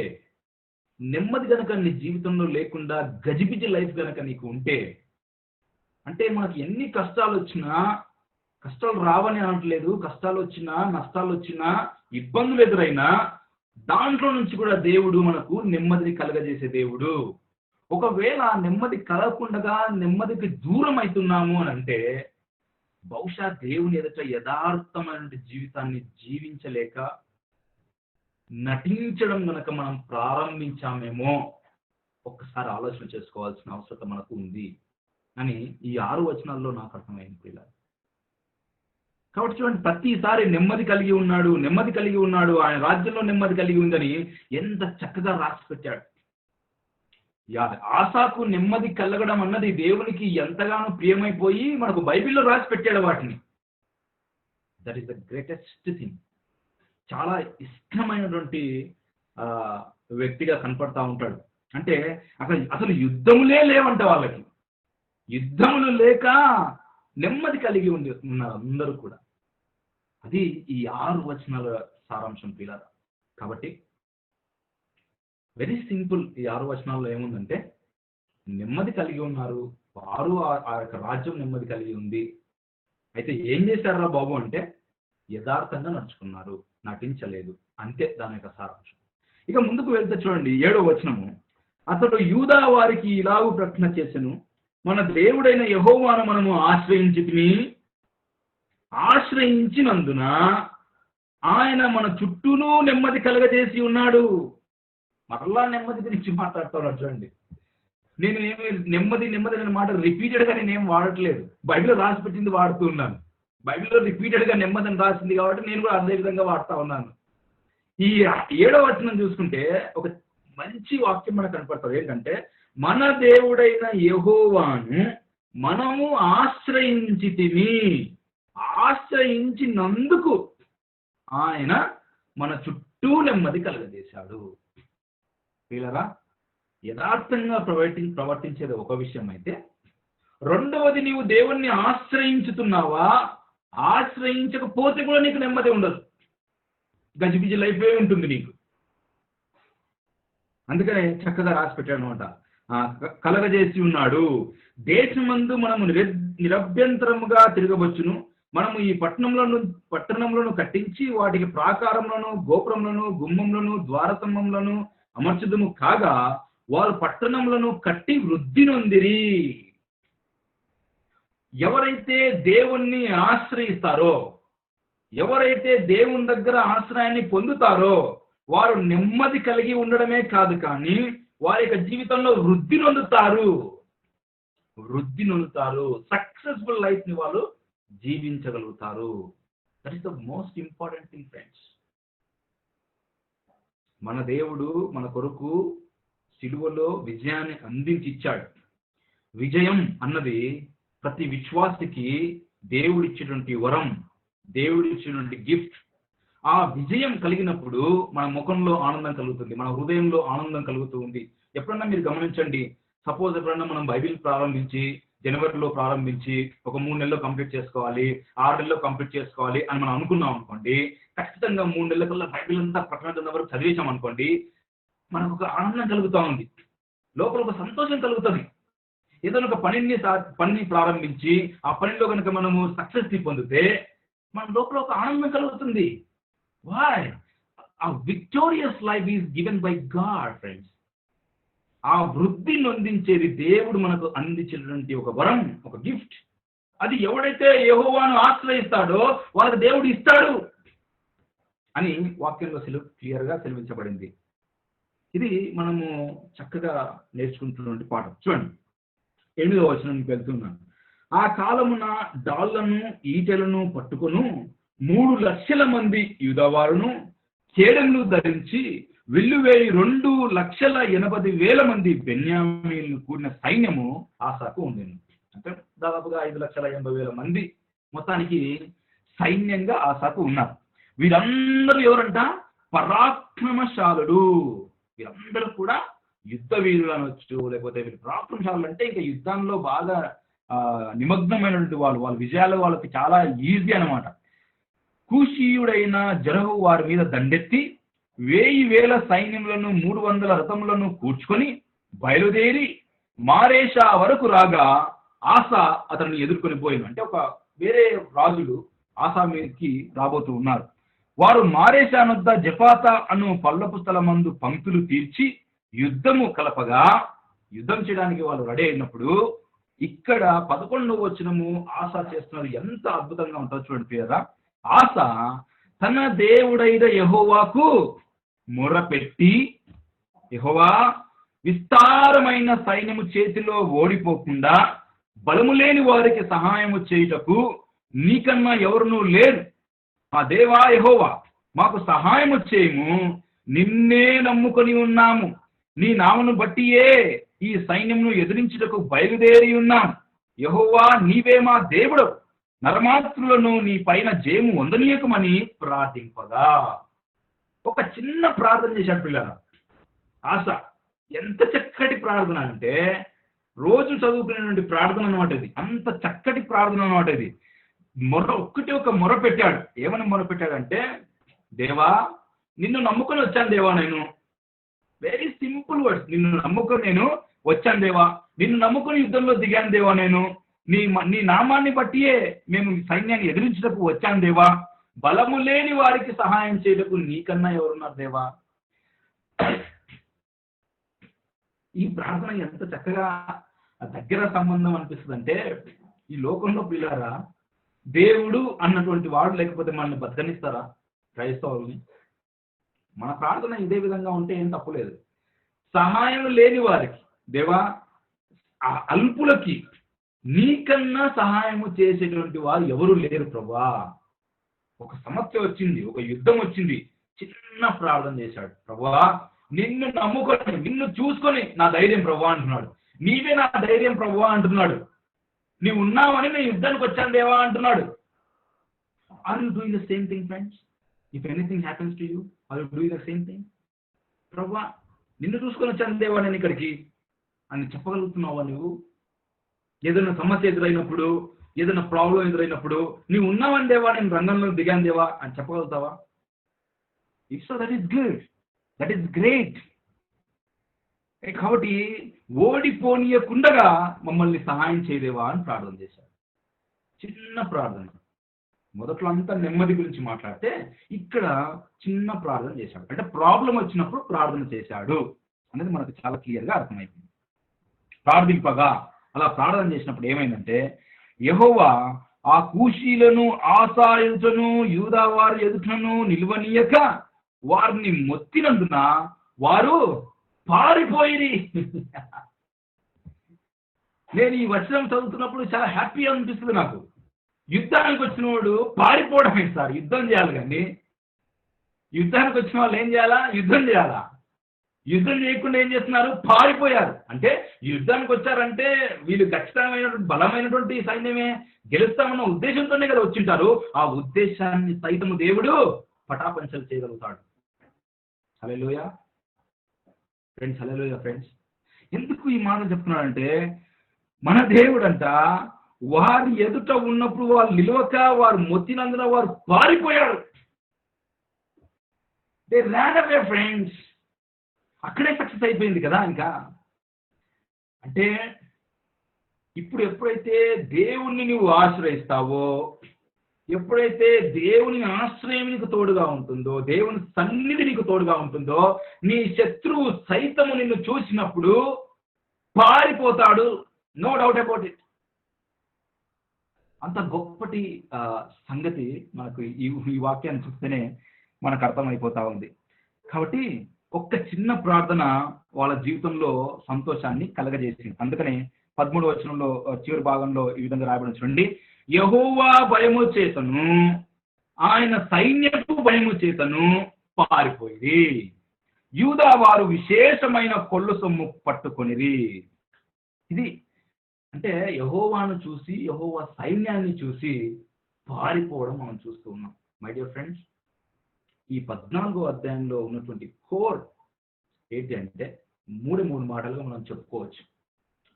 నెమ్మది కనుక నీ జీవితంలో లేకుండా గజిబిజి లైఫ్ కనుక నీకు ఉంటే, అంటే మనకి ఎన్ని కష్టాలు వచ్చినా, కష్టాలు రావని అనట్లేదు, కష్టాలు వచ్చినా, నష్టాలు వచ్చినా, ఇబ్బందులు ఎదురైనా దాంట్లో నుంచి కూడా దేవుడు మనకు నెమ్మదిని కలగజేసే దేవుడు. ఒకవేళ నెమ్మది కలగకుండా నెమ్మదికి దూరం అవుతున్నాము అని అంటే బహుశా దేవుని ఎదుట యథార్థమైన జీవితాన్ని జీవించలేక నటించడం కనుక మనం ప్రారంభించామేమో ఒక్కసారి ఆలోచన చేసుకోవాల్సిన అవసరం మనకు ఉంది అని ఈ 6 వచనాల్లో నాకు అర్థమైంది పిల్లలు. కాబట్టి చూడండి, ప్రతిసారి నెమ్మది కలిగి ఉన్నాడు, నెమ్మది కలిగి ఉన్నాడు, ఆయన రాజ్యంలో నెమ్మది కలిగి ఉందని ఎంత చక్కగా రాసి పెట్టాడు. ఆసాకు నెమ్మది కలగడం అన్నది దేవునికి ఎంతగానో ప్రియమైపోయి మనకు బైబిల్లో రాసి పెట్టాడు వాటిని. That is the greatest thing. చాలా ఇష్టమైనటువంటి వ్యక్తిగా కనపడతా ఉంటాడు. అంటే అసలు యుద్ధములే లేవంట వాళ్ళకి. యుద్ధములు లేక నెమ్మది కలిగి ఉన్నారు అందరూ కూడా. అది ఈ 6 వచనాల సారాంశం పిల్లలు. కాబట్టి వెరీ సింపుల్. ఈ 6 వచనాల్లో ఏముందంటే నెమ్మది కలిగి ఉన్నారు వారు, ఆ యొక్క రాజ్యం నెమ్మది కలిగి ఉంది. అయితే ఏం చేశారా బాబు అంటే యథార్థంగా నడుచుకున్నారు, నటించలేదు, అంతే దాని యొక్క సారాంశం. ఇక ముందుకు వెళ్తే చూడండి 7వ వచనము. అతడు యూదా వారికి ఇలాగూ ప్రకటన చేసెను, మన దేవుడైన యెహోవాను మనము ఆశ్రయించినందున ఆయన మన చుట్టూను నెమ్మది కలగజేసి ఉన్నాడు. మరలా నెమ్మది గురించి మాట్లాడుతున్నాడు చూడండి. నేను ఏమి నెమ్మది అనే మాట రిపీటెడ్గా నేనేం వాడట్లేదు, బైబిల్లో రాసి పెట్టింది వాడుతూ ఉన్నాను. బైబిల్లో రిపీటెడ్గా నెమ్మది అని రాసింది కాబట్టి నేను కూడా అదే విధంగా వాడుతూ ఉన్నాను. ఈ 7వ వచనం చూసుకుంటే ఒక మంచి వాక్యం మనకు కనపడుతుంది. ఏంటంటే మన దేవుడైన యెహోవాను మనము ఆశ్రయించినందుకు ఆయన మన చుట్టూ నెమ్మది కలగజేశాడు. వీళ్ళరా యథార్థంగా ప్రవర్తించేది ఒక విషయం అయితే, రెండవది నీవు దేవుణ్ణి ఆశ్రయించుతున్నావా, ఆశ్రయించకపోతే కూడా నీకు నెమ్మది ఉండదు, గజిబిజి లైఫే ఉంటుంది నీకు. అందుకనే చక్కగా రాసి పెట్టాడు అనమాట, కలగజేసి ఉన్నాడు. దేశమందు మనము నిరభ్యంతరముగా తిరగవచ్చును, మనము ఈ పట్టణంలోను కట్టించి వాటికి ప్రాకారంలోను గోపురంలోను గుమ్మంలోను ద్వారస్తంభంలోను అమర్చుదుము కాగా వారు పట్టణంలోను కట్టి వృద్ధి నొందిరి. ఎవరైతే దేవుణ్ణి ఆశ్రయిస్తారో, ఎవరైతే దేవుని దగ్గర ఆశ్రయాన్ని పొందుతారో వారు నెమ్మది కలిగి ఉండడమే కాదు, కానీ వారి యొక్క జీవితంలో వృద్ధి నొందుతారు. సక్సెస్ఫుల్ లైఫ్ ని వాళ్ళు జీవించగలుగుతారు. That is the most important thing friends. మన దేవుడు మన కొరకు సిలువలో విజయాన్ని అందించి ఇచ్చాడు. విజయం అన్నది ప్రతి విశ్వాసికి దేవుడిచ్చేటువంటి వరం, దేవుడిచ్చినటువంటి గిఫ్ట్. ఆ విజయం కలిగినప్పుడు మన ముఖంలో ఆనందం కలుగుతుంది, మన హృదయంలో ఆనందం కలుగుతూ ఉంది. ఎప్పుడన్నా మీరు గమనించండి, సపోజ్ ఎప్పుడన్నా మనం బైబిల్ ప్రారంభించి జనవరిలో ప్రారంభించి ఒక 3 నెలల్లో కంప్లీట్ చేసుకోవాలి, 6 నెలల్లో కంప్లీట్ చేసుకోవాలి అని మనం అనుకున్నాం అనుకోండి, ఖచ్చితంగా 3 నెలల కల్లా బైబిల్ అంతా ప్రకటన వరకు చదివేశాం అనుకోండి, మనకు ఒక ఆనందం కలుగుతూ ఉంది, లోపల ఒక సంతోషం కలుగుతుంది. ఏదైనా ఒక పనిని ప్రారంభించి ఆ పనిలో కనుక మనము సక్సెస్ పొందితే మన లోపల ఒక ఆనందం కలుగుతుంది. వై? ఆ victorious life is given by God friends. ఆ వృద్ధి నొందించేది దేవుడు మనకు అందించినటువంటి ఒక వరం, ఒక గిఫ్ట్. అది ఎవడైతే యెహోవాను ఆశ్రయిస్తాడో వాళ్ళకి దేవుడు ఇస్తాడు అని వాక్యంలో క్లియర్గా సెలవించబడింది. ఇది మనము చక్కగా నేర్చుకుంటున్నటువంటి పాఠం. చూడండి, 8వ వచనానికి వెళ్తున్నాను. ఆ కాలమున డాళ్లను ఈటెలను పట్టుకొను 3 లక్షల మంది యూదావారును కేడెములు ధరించి విల్లువేయి 2,80,000 మంది బెన్యామీలను కూడిన సైన్యము ఆసాకు ఉండేది. అంటే దాదాపుగా 5,80,000 మంది మొత్తానికి సైన్యంగా ఆసాకు ఉన్నారు. వీరందరూ ఎవరంట? పరాక్రమశాలుడు. వీరందరూ కూడా యుద్ధ వీరులు అనొచ్చు, లేకపోతే వీళ్ళు పరాక్రమశాలులు అంటే ఇంకా యుద్ధంలో బాగా నిమగ్నమైనటువంటి వాళ్ళ విజయాలు వాళ్ళకి చాలా ఈజీ అనమాట. కూషీయుడైన జరహు వారి మీద దండెత్తి 1,000 సైన్యములను 300 రథములను కూర్చుకొని బయలుదేరి మారేషా వరకు రాగా ఆసా అతన్ని ఎదుర్కొని పోయింది. అంటే ఒక వేరే రాజులు ఆసా మీదకి రాబోతూ ఉన్నారు. వారు మారేషా వద్ద జపాత అను పల్లపు స్థలమందు పంక్తులు తీర్చి యుద్ధము కలపగా, యుద్ధం చేయడానికి వాళ్ళు రెడీ అయినప్పుడు ఇక్కడ 11వ వచనము ఆసా చేస్తున్నది ఎంత అద్భుతంగా ఉంటుందో చూడండి ప్రియరా. ఆసా తన దేవుడైన యెహోవాకు మొరపెట్టి, యెహోవా, విస్తారమైన సైన్యము చేతిలో ఓడిపోకుండా బలము లేని వారికి సహాయము చేయుటకు నీకన్నా ఎవరునూ లేరు. మా దేవా యెహోవా, మాకు సహాయము చేయము, నిన్నే నమ్ముకొని ఉన్నాము. నీ నామను బట్టియే ఈ సైన్యమును ఎదిరించుటకు బయలుదేరి ఉన్నాం. యెహోవా, నీవే మా దేవుడు, నరమాత్రులను నీ పైన జయము పొందనీయకమని ప్రార్థింపగా. ఒక చిన్న ప్రార్థన చేశాడు పిల్లలు. ఆశ ఎంత చక్కటి ప్రార్థన అంటే రోజు చదువుకునేటువంటి ప్రార్థన అనమాట ఇది. అంత చక్కటి ప్రార్థన అనమాట ఇది. ఒక మొర పెట్టాడు. ఏమని మొర పెట్టాడంటే, దేవా, నిన్ను నమ్ముకొని వచ్చాను దేవా నేను. Very simple words. నిన్ను నమ్ముకొని నేను వచ్చాను దేవా, నిన్ను నమ్ముకొని యుద్ధంలో దిగాను దేవా, నేను నీ నామాన్ని బట్టియే మేము సైన్యాన్ని ఎదిరించటకు వచ్చాను దేవా, బలము లేని వారికి సహాయం చేయటకు నీకన్నా ఎవరున్నారు దేవా. ఈ ప్రార్థన ఎంత చక్కగా దగ్గర సంబంధం అనిపిస్తుంది అంటే, ఈ లోకంలో పిల్లారా దేవుడు అన్నటువంటి వాడు లేకపోతే మనల్ని బతకనిస్తారా క్రైస్తవుల్ని? మన ప్రార్థన ఇదే విధంగా ఉంటే ఏం తప్పులేదు. సహాయం లేని వారికి దేవా, ఆ అల్పులకి నీకన్నా సహాయము చేసేటువంటి వారు ఎవరు లేరు ప్రభా. ఒక సమస్య వచ్చింది, ఒక యుద్ధం వచ్చింది, చిన్న ప్రార్థన చేశాడు. ప్రభా, నిన్ను నమ్ముకొని నిన్ను చూసుకొని నా ధైర్యం ప్రభా అంటున్నాడు. నీవే నా ధైర్యం ప్రభా అంటున్నాడు. నీవు ఉన్నావని నేను యుద్ధానికి వచ్చాను దేవా అంటున్నాడు. Are you doing the same thing friends? If anything happens to you, are you doing the same thing? ప్రభా, నిన్ను చూసుకొని వచ్చాను దేవా నేను ఇక్కడికి అని చెప్పగలుగుతున్నావా నువ్వు? ఏదైనా సమస్య ఎదురైనప్పుడు, ఏదైనా ప్రాబ్లం ఎదురైనప్పుడు నీవు ఉన్నావని దేవా, నేను రంగంలో దిగాను దేవా అని చెప్పగలుగుతావా? If so, that is good, that is great. కాబట్టి ఓడిపోనీయకుండగా మమ్మల్ని సహాయం చేయదేవా అని ప్రార్థన చేశారు. చిన్న ప్రార్థన. మొదట్లో అంతా నెమ్మది గురించి మాట్లాడితే ఇక్కడ చిన్న ప్రార్థన చేశాడు. అంటే ప్రాబ్లం వచ్చినప్పుడు ప్రార్థన చేశాడు అనేది మనకు చాలా క్లియర్గా అర్థమైంది. ప్రార్థింపగా అలా ప్రార్థన చేసినప్పుడు ఏమైందంటే, యెహోవా ఆ కూషీలను ఆసా ఎదుటను యూదా వారి ఎదుటను నిలువనీయక వారిని మొత్తినందున వారు పారిపోయిరి. నేను ఈ వచనం చదువుతున్నప్పుడు చాలా హ్యాపీ అనిపిస్తుంది నాకు. యుద్ధానికి వచ్చిన వాడు పారిపోవడమే సార్, యుద్ధం చేయాలి. కానీ యుద్ధానికి వచ్చిన వాళ్ళు ఏం చేయాలా? యుద్ధం చేయాలా? యుద్ధం చేయకుండా ఏం చేస్తున్నారు? పారిపోయారు. అంటే యుద్ధానికి వచ్చారంటే వీళ్ళు ఖచ్చితమైనటువంటి బలమైనటువంటి సైన్యమే, గెలుస్తామన్న ఉద్దేశంతోనే కదా వచ్చింటారు. ఆ ఉద్దేశాన్ని సైతము దేవుడు పటాపంచలు చేయగలుగుతాడు. హల్లెలూయా ఫ్రెండ్స్, హల్లెలూయా ఫ్రెండ్స్. ఎందుకు ఈ మాట చెప్తున్నాడంటే, మన దేవుడంట వారి ఎదుట ఉన్నప్పుడు వాళ్ళు నిలవక వారు మొత్తినందున వారు పారిపోయారు. They ran away friends. అక్కడే సక్సెస్ అయిపోయింది కదా. ఇంకా అంటే ఇప్పుడు ఎప్పుడైతే దేవుణ్ణి నువ్వు ఆశ్రయిస్తావో, ఎప్పుడైతే దేవుని ఆశ్రయం నీకు తోడుగా ఉంటుందో, దేవుని సన్నిధి నీకు తోడుగా ఉంటుందో, నీ శత్రువు సైతము నిన్ను చూసినప్పుడు పారిపోతాడు. No doubt about it. అంత గొప్పటి సంగతి మనకు ఈ వాక్యాన్ని చూస్తేనే మనకు అర్థమైపోతా ఉంది. కాబట్టి ఒక్క చిన్న ప్రార్థన వాళ్ళ జీవితంలో సంతోషాన్ని కలగజేసింది. అందుకనే 13వ వచనంలో చివరి భాగంలో ఈ విధంగా రాయబడి చూడండి, యెహోవా భయము చేతను ఆయన సైన్యపు భయము చేతను పారిపోయి యూదా వారు విశేషమైన కొల్లు సొమ్ము పట్టుకొనిరి. ఇది అంటే యెహోవాను చూసి, యెహోవా సైన్యాన్ని చూసి పారిపోవడం మనం చూస్తూ ఉన్నాం. మై డియర్ ఫ్రెండ్స్, ఈ 14వ అధ్యాయంలో ఉన్నటువంటి కోర్ ఏంటి అంటే మూడు మాటలుగా మనం చెప్పుకోవచ్చు.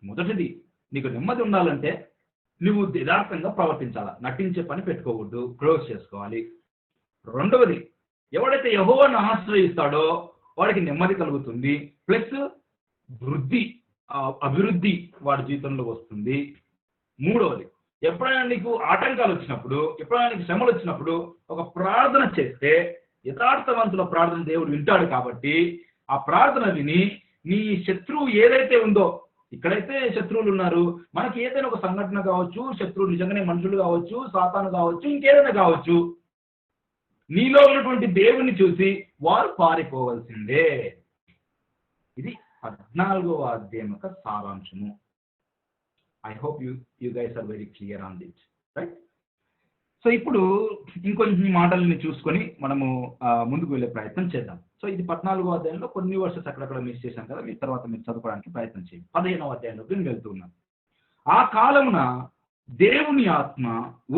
మొదటిది, నీకు నెమ్మది ఉండాలంటే నువ్వు యథార్థంగా ప్రవర్తించాలా, నటించే పని పెట్టుకోకూడదు, క్లోజ్ చేసుకోవాలి. రెండవది, ఎవడైతే యెహోవాను ఆశ్రయిస్తాడో వాడికి నెమ్మది కలుగుతుంది, ప్లస్ వృద్ధి, అభివృద్ధి వాడి జీవితంలో వస్తుంది. మూడవది, ఎప్పుడైనా నీకు ఆటంకాలు వచ్చినప్పుడు, ఎప్పుడైనా నీకు శ్రమలు వచ్చినప్పుడు ఒక ప్రార్థన చేస్తే యథార్థవంతుల ప్రార్థన దేవుడు వింటాడు. కాబట్టి ఆ ప్రార్థన విని నీ శత్రువు ఏదైతే ఉందో, ఇక్కడైతే శత్రువులు ఉన్నారు, మనకి ఏదైనా ఒక సంఘటన కావచ్చు, శత్రువులు నిజంగానే మనుషులు కావచ్చు, సాతాను కావచ్చు, ఇంకేదైనా కావచ్చు, నీలో ఉన్నటువంటి దేవుణ్ణి చూసి వారు పారిపోవలసిందే. ఇది 14వ అధ్యాయం యొక్క సారాంశము. I hope you guys are very clear on that, right? So ఇప్పుడు ఇంకొన్ని మాటల్ని చూసుకొని మనము ముందుకు వెళ్ళే ప్రయత్నం చేద్దాం. సో ఇది 14వ అధ్యాయంలో కొన్ని వర్షస్ అక్కడక్కడ మిస్ చేశాం కదా, మీ తర్వాత మీరు చదువుకోవడానికి ప్రయత్నం చేయండి. 15వ అధ్యాయంలోకి నేను వెళ్తున్నాను. ఆ కాలమున దేవుని ఆత్మ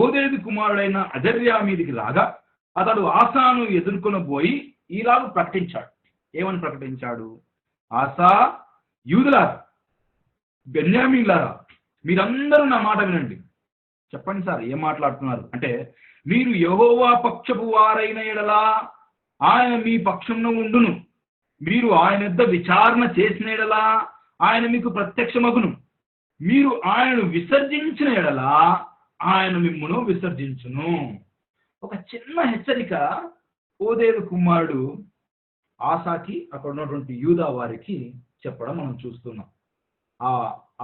ఓదేదు కుమారుడైన అజర్యా మీదికి రాగా అతడు ఆసాను ఎదుర్కొనబోయి ఈలాగు ప్రకటించాడు. ఏమని ప్రకటించాడు? ఆసా, యూదులారా, బెన్యామీన్లారా, మీరందరూ నా మాట వినండి. చెప్పండి సార్, ఏం మాట్లాడుతున్నారు అంటే, మీరు యెహోవా పక్షపు వారైన ఎడలా ఆయన మీ పక్షంలో ఉండును, మీరు ఆయన యొద్ద విచారణ చేసిన ఎడలా ఆయన మీకు ప్రత్యక్షమగును, మీరు ఆయనను విసర్జించిన ఎడలా ఆయన మిమ్మును విసర్జించును. ఒక చిన్న హెచ్చరిక ఓదేదు కుమారుడు ఆసాకి, అక్కడ ఉన్నటువంటి యూదా వారికి చెప్పడం మనం చూస్తున్నాం.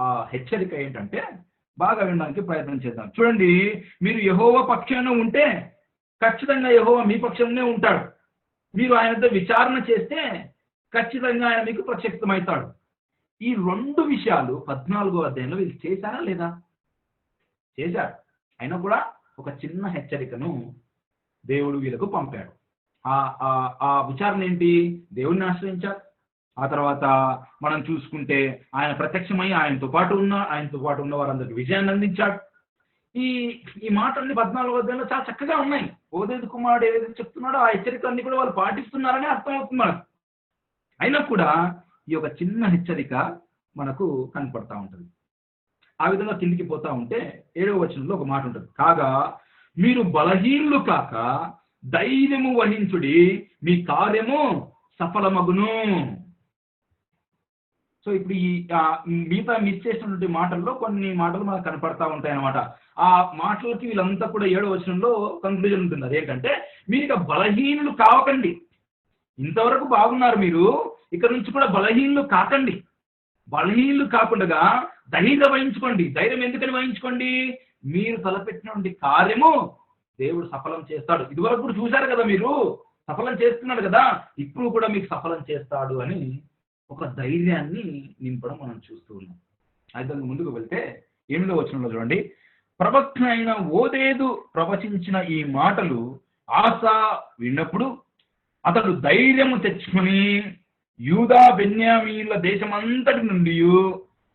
ఆ హెచ్చరిక ఏంటంటే, బాగా వినడానికి ప్రయత్నం చేద్దాం. చూడండి, మీరు యెహోవా పక్షంలో ఉంటే ఖచ్చితంగా యెహోవా మీ పక్షంలోనే ఉంటాడు. మీరు ఆయనతో విచారణ చేస్తే ఖచ్చితంగా ఆయన మీకు ప్రత్యక్షమవుతాడు. ఈ రెండు విషయాలు 14వ అధ్యాయంలో వీళ్ళు చేశారా లేదా? చేశారు. అయినా కూడా ఒక చిన్న హెచ్చరికను దేవుడు వీళ్ళకు పంపాడు. ఆ విచారణ ఏంటి? దేవుడిని ఆశ్రయించారు. ఆ తర్వాత మనం చూసుకుంటే ఆయన ప్రత్యక్షమై ఆయనతో పాటు ఉన్న వారందరికి విజయాన్ని అందించాడు. ఈ మాటలన్నీ 14వ అధ్యాయంలో చాలా చక్కగా ఉన్నాయి. ఓదేదు కుమారుడు ఏదైతే చెప్తున్నాడో ఆ హెచ్చరికలన్నీ కూడా వాళ్ళు పాటిస్తున్నారని అర్థమవుతుంది మనకు. అయినా కూడా ఈ యొక్క చిన్న హెచ్చరిక మనకు కనపడతా ఉంటుంది. ఆ విధంగా కిందికి పోతా ఉంటే 7వ వచనంలో ఒక మాట ఉంటుంది, కాగా మీరు బలహీనులు కాక ధైర్యము వహించుడి, మీ కార్యము సఫలమగును. సో ఇప్పుడు ఈ మిగతా మిస్ చేసినటువంటి మాటల్లో కొన్ని మాటలు మనకు కనపడతా ఉంటాయి అన్నమాట. ఆ మాటలకి వీళ్ళంతా కూడా 7వ వచనంలో కంక్లూజన్ ఉంటుంది. అదేంటంటే, మీరు ఇక బలహీనులు కావకండి. ఇంతవరకు బాగున్నారు మీరు, ఇక్కడ నుంచి కూడా బలహీనులు కాకండి. బలహీనులు కాకుండా ధైర్యం వహించుకోండి. ధైర్యం ఎందుకని వహించుకోండి? మీరు తలపెట్టినటువంటి కార్యము దేవుడు సఫలం చేస్తాడు. ఇదివరకు కూడా చూశారు కదా, మీరు సఫలం చేస్తున్నాడు కదా, ఇప్పుడు కూడా మీకు సఫలం చేస్తాడు అని ఒక ధైర్యాన్ని నింపడం మనం చూస్తూ ఉన్నాం. అయితే ముందుకు వెళ్తే 8వ వచనంలో చూడండి, ప్రవక్త అయిన ఓదేదు ప్రవచించిన ఈ మాటలు ఆసా విన్నప్పుడు అతడు ధైర్యము తెచ్చుకుని యూదా బెన్యామీన్ల దేశమంతటి నుండి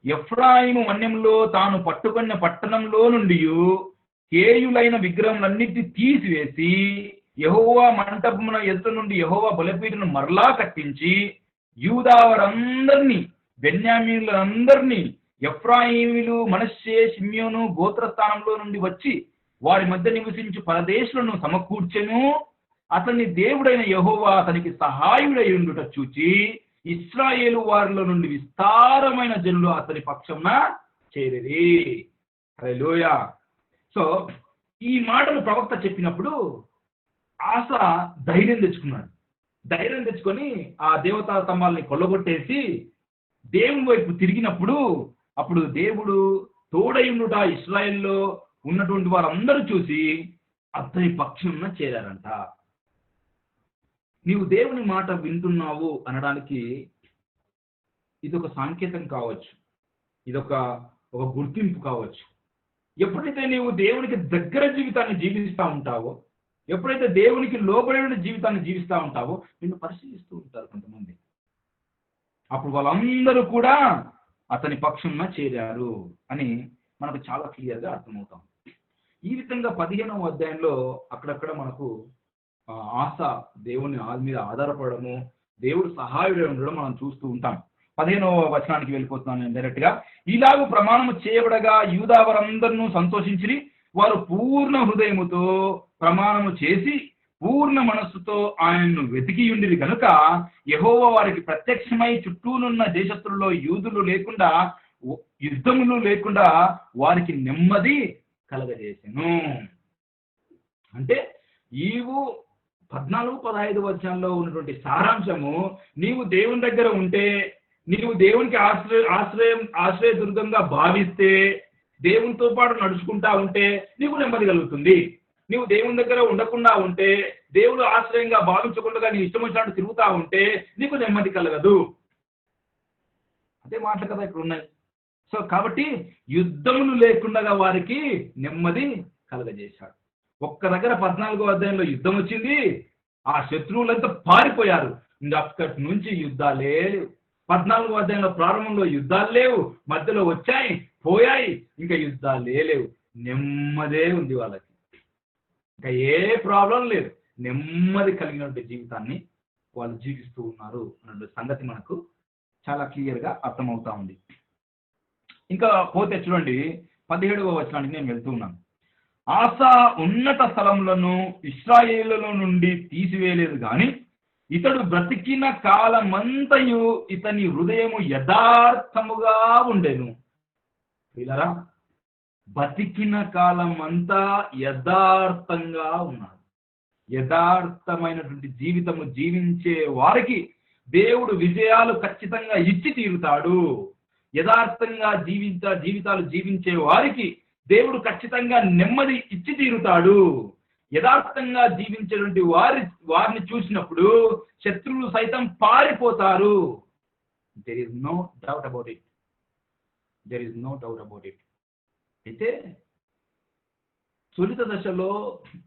ఎఫ్రాయిము వన్యంలో తాను పట్టుకున్న పట్టణంలో నుండి కేయులైన విగ్రహములన్నిటిని తీసివేసి యెహోవా మంటపమున ఎదుట నుండి యెహోవా బలిపీఠను మరలా కట్టించి యూదా వారందరినీ, బెన్యామీనులందరినీ, ఎఫ్రాయిములు, మనష్షే, షిమ్యోను గోత్రస్థానంలో నుండి వచ్చి వారి మధ్య నివసించు పరదేశులను సమకూర్చెను. అతని దేవుడైన యెహోవా అతనికి సహాయుడై ఉండుట చూచి ఇశ్రాయేలు వారిలో నుండి విస్తారమైన జనులు అతని పక్షంన చేరిరి. హల్లెలూయా. సో ఈ మాటలు ప్రవక్త చెప్పినప్పుడు ఆసా ధైర్యం తెచ్చుకున్నాడు. ధైర్యం తెచ్చుకొని ఆ దేవతా స్తంభాలని కొల్లగొట్టేసి దేవుని వైపు తిరిగినప్పుడు అప్పుడు దేవుడు తోడై ఉండుట ఇశ్రాయేల్లో ఉన్నటువంటి వారందరూ చూసి అతని పక్షంన చేరారంట. నీవు దేవుని మాట వింటున్నావు అనడానికి ఇదొక సంకేతం కావచ్చు, ఇదొక గుర్తింపు కావచ్చు. ఎప్పుడైతే నీవు దేవునికి దగ్గర జీవితాన్ని జీవిస్తూ ఉంటావో, ఎప్పుడైతే దేవునికి లోబడిన జీవితాన్ని జీవిస్తూ ఉంటావో నిన్ను పరిశీలిస్తూ ఉంటారు కొంతమంది. అప్పుడు వాళ్ళందరూ కూడా అతని పక్షంన చేరారు అని మనకు చాలా క్లియర్గా అర్థమవుతాం. ఈ విధంగా 15వ అధ్యాయంలో అక్కడక్కడ మనకు ఆశ దేవుని మీద ఆధారపడము, దేవుడు సహాయుడే ఉండడం మనం చూస్తూ ఉంటాం. 15వ వచనానికి వెళ్ళిపోతున్నాను నేను డైరెక్ట్ గా. ఇలాగూ ప్రమాణము చేయబడగా యూదా వారందరూ సంతోషించి వారు పూర్ణ హృదయముతో ప్రమాణము చేసి పూర్ణ మనస్సుతో ఆయన్ను వెతికి ఉండిరి కనుక యెహోవా వారికి ప్రత్యక్షమై చుట్టూనున్న దేశస్తులలో యూదులు లేకుండా, యుద్ధములు లేకుండా వారికి నెమ్మది కలగజేసెను. అంటే ఈవు 14, 15 వచనాల్లో ఉన్నటువంటి సారాంశము, నీవు దేవుని దగ్గర ఉంటే, నీవు దేవునికి ఆశ్రయదుర్గంగా భావిస్తే, దేవునితో పాటు నడుచుకుంటా ఉంటే నీకు నెమ్మది కలుగుతుంది. నీవు దేవుని దగ్గర ఉండకుండా ఉంటే, దేవుడు ఆశ్రయంగా భావించకుండా నీ ఇష్టం వచ్చినట్టు తిరుగుతా ఉంటే నీకు నెమ్మది కలగదు. అదే మాటలు కదా ఇక్కడ ఉన్నాయి. సో కాబట్టి యుద్ధములు లేకుండా వారికి నెమ్మది కలగజేశాడు. ఒక్క దగ్గర 14వ అధ్యాయంలో యుద్ధం వచ్చింది, ఆ శత్రువులంతా పారిపోయారు. అక్కడి నుంచి యుద్ధాలే లేవు. 14వ అధ్యాయంలో ప్రారంభంలో యుద్ధాలు లేవు, మధ్యలో వచ్చాయి పోయాయి, ఇంకా యుద్ధాలే లేవు. నెమ్మదే ఉంది వాళ్ళకి, ఇంకా ఏ ప్రాబ్లం లేదు. నెమ్మది కలిగినటువంటి జీవితాన్ని వాళ్ళు జీవిస్తూ ఉన్నారు అన్న సంగతి మనకు చాలా క్లియర్గా అర్థమవుతా ఉంది. ఇంకా పోతే చూడండి 17వ వచనానికి నేను వెళ్తూ ఉన్నాను. ఆసా ఉన్నత స్థలములను ఇశ్రాయేలులో నుండి తీసివేయలేదు కానీ ఇతడు బ్రతికిన కాలమంతయు ఇతని హృదయము యథార్థముగా ఉండెను. వీళ్ళరా, బతికిన కాలమంతా యథార్థంగా ఉన్నాడు. యథార్థమైనటువంటి జీవితము జీవించే వారికి దేవుడు విజయాలు ఖచ్చితంగా ఇచ్చి తీరుతాడు. యథార్థంగా జీవితాలు జీవించే వారికి దేవుడు ఖచ్చితంగా నెమ్మది ఇచ్చి తీరుతాడు. యథార్థంగా జీవించేటువంటి వారిని చూసినప్పుడు శత్రువులు సైతం పారిపోతారు. There is no doubt about it. There is no doubt about it. అయితే తొలిత దశలో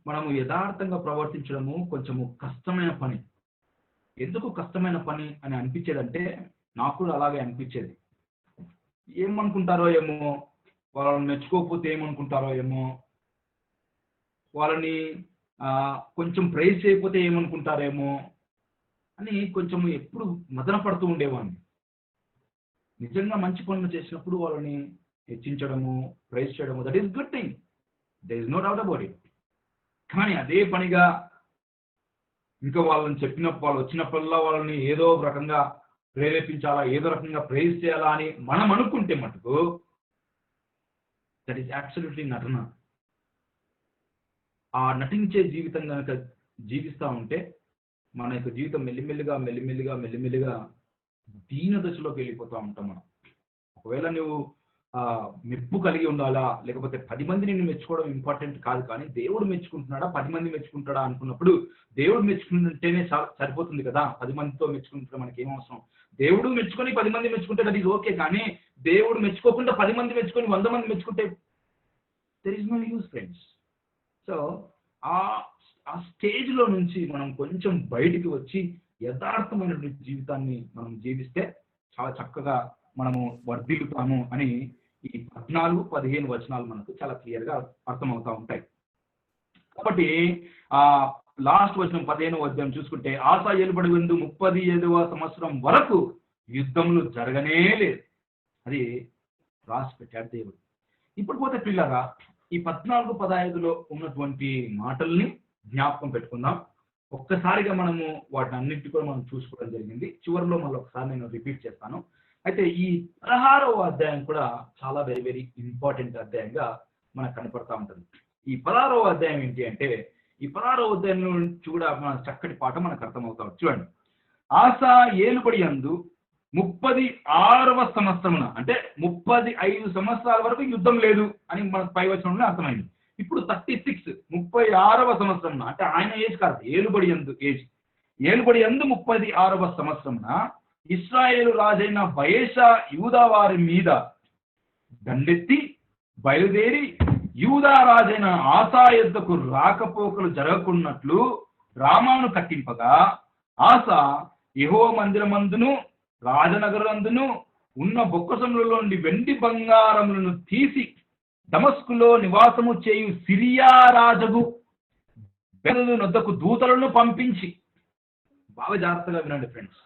మనము యథార్థంగా ప్రవర్తించడము కొంచెము కష్టమైన పని. ఎందుకు కష్టమైన పని అని అనిపించేదంటే, నాకు కూడా అలాగే అనిపించేది. ఏమనుకుంటారో ఏమో, వాళ్ళని మెచ్చుకోకపోతే ఏమనుకుంటారో ఏమో, వాళ్ళని కొంచెం ప్రైజ్ చేయకపోతే ఏమనుకుంటారేమో అని కొంచెం ఎప్పుడు మదన పడుతూ ఉండేవాడిని. నిజంగా మంచి పనులు చేసినప్పుడు వాళ్ళని హెచ్చించడము, ప్రైజ్ చేయడము, that is good thing, there is no doubt about it. కానీ అదే పనిగా ఇంకా వాళ్ళని వాళ్ళు వచ్చినప్పుడల్లా వాళ్ళని ఏదో ఒక రకంగా ప్రేరేపించాలా, ఏదో రకంగా ప్రేజ్ చేయాలా అని మనం అనుకుంటే మటుకు దట్ ఈస్ అబ్సల్యూట్లీ నటన. ఆ నటించే జీవితం కనుక జీవిస్తూ ఉంటే మన యొక్క జీవితం మెల్లిమెల్లిగా మెల్లిమెల్లిగా మెల్లిమెల్లిగా దీన దశలోకి వెళ్ళిపోతూ ఉంటాం మనం. ఒకవేళ నువ్వు మెప్పు కలిగి ఉండాలా, లేకపోతే 10 మంది నిన్ను మెచ్చుకోవడం ఇంపార్టెంట్ కాదు, కానీ దేవుడు మెచ్చుకుంటున్నాడా 10 మంది మెచ్చుకుంటాడా అనుకున్నప్పుడు దేవుడు మెచ్చుకుంటేనే సరిపోతుంది కదా. 10 మందితో మెచ్చుకుంటే మనకి ఏం అవసరం? దేవుడు మెచ్చుకొని 10 మంది మెచ్చుకుంటే అది ఓకే, కానీ దేవుడు మెచ్చుకోకుండా 10 మంది మెచ్చుకొని 100 మంది మెచ్చుకుంటే there is no use friends. So ఆ స్టేజ్లో నుంచి మనం కొంచెం బయటికి వచ్చి యథార్థమైనటువంటి జీవితాన్ని మనం జీవిస్తే చాలా చక్కగా మనము వర్ధిల్లుతాము అని ఈ 14-15 వచనాలు మనకు చాలా క్లియర్గా అర్థమవుతా ఉంటాయి. కాబట్టి లాస్ట్ వచనం 15వ అధ్యాయం చూసుకుంటే, ఆసా ఏలుబడి యందు 37వ సంవత్సరం వరకు యుద్ధములు జరగనే లేదు. అది రాసి పెట్టాడు దేవుడు. ఇప్పుడు పోతే పిల్లగా ఈ 14-15లో ఉన్నటువంటి మాటల్ని జ్ఞాపకం పెట్టుకుందాం. ఒక్కసారిగా మనము వాటిని అన్నింటి కూడా మనం చూసుకోవడం జరిగింది. చివరిలో మళ్ళీ ఒకసారి నేను రిపీట్ చేస్తాను. అయితే ఈ 16వ అధ్యాయం కూడా చాలా వెరీ వెరీ ఇంపార్టెంట్ అధ్యాయంగా మనకు కనపడతా ఉంటుంది. ఈ 16వ అధ్యాయం ఏంటి అంటే, ఈ 16వ అధ్యాయం నుంచి కూడా మన చక్కటి పాఠం మనకు అర్థమవుతాం. చూడండి, ఆసా ఏలుబడి యందు 36వ సంవత్సరమున, అంటే 35 సంవత్సరాల వరకు యుద్ధం లేదు అని మనకు పై వచనంలో అర్థమైంది. ఇప్పుడు 36వ సంవత్సరం, అంటే ఆయన ఏజ్ కాదు, ఏలుబడి యందు ఏజ్. ఏలుబడి యందు 36వ సంవత్సరమున ఇశ్రాయేలు రాజైన బయెషా యూదా వారి మీద దండెత్తి బయలుదేరి యూదా రాజైన ఆసా యొద్దకు రాకపోకలు జరగకున్నట్లు రామాను కట్టింపగా, ఆసా యెహోవా మందిరమందును రాజనగరులందును ఉన్న బొక్కసములలో నుండి వెండి బంగారములను తీసి దమస్కులో నివాసము చేయు సిరియా రాజగు బెన్హదదు నొద్దకు దూతలను పంపించి, బాగా జాగ్రత్తగా వినండి ఫ్రెండ్స్,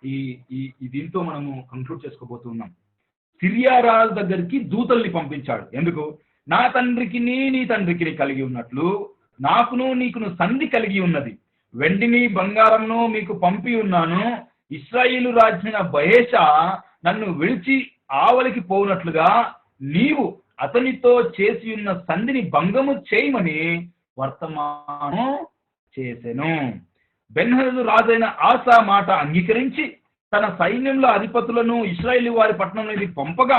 ఈ దీంతో మనము కంక్లూడ్ చేసుకోబోతున్నాం. సిరియా రాజు దగ్గరికి దూతల్ని పంపించాడు. ఎందుకు? నా తండ్రికి నీ తండ్రికి కలిగి ఉన్నట్లు నాకును నీకును సంధి కలిగి ఉన్నది. వెండిని బంగారంను మీకు పంపి ఉన్నాను. ఇశ్రాయేలు రాజైన బయెషా నన్ను విడిచి ఆవలికి పోనట్లుగా నీవు అతనితో చేసి ఉన్న సంధిని భంగము చేయమని వర్తమానం చేసెను. బెన్హదదు రాజైన ఆసా మాట అంగీకరించి తన సైన్యంలో అధిపతులను ఇశ్రాయేలు వారి పట్టణం నుండి పంపగా,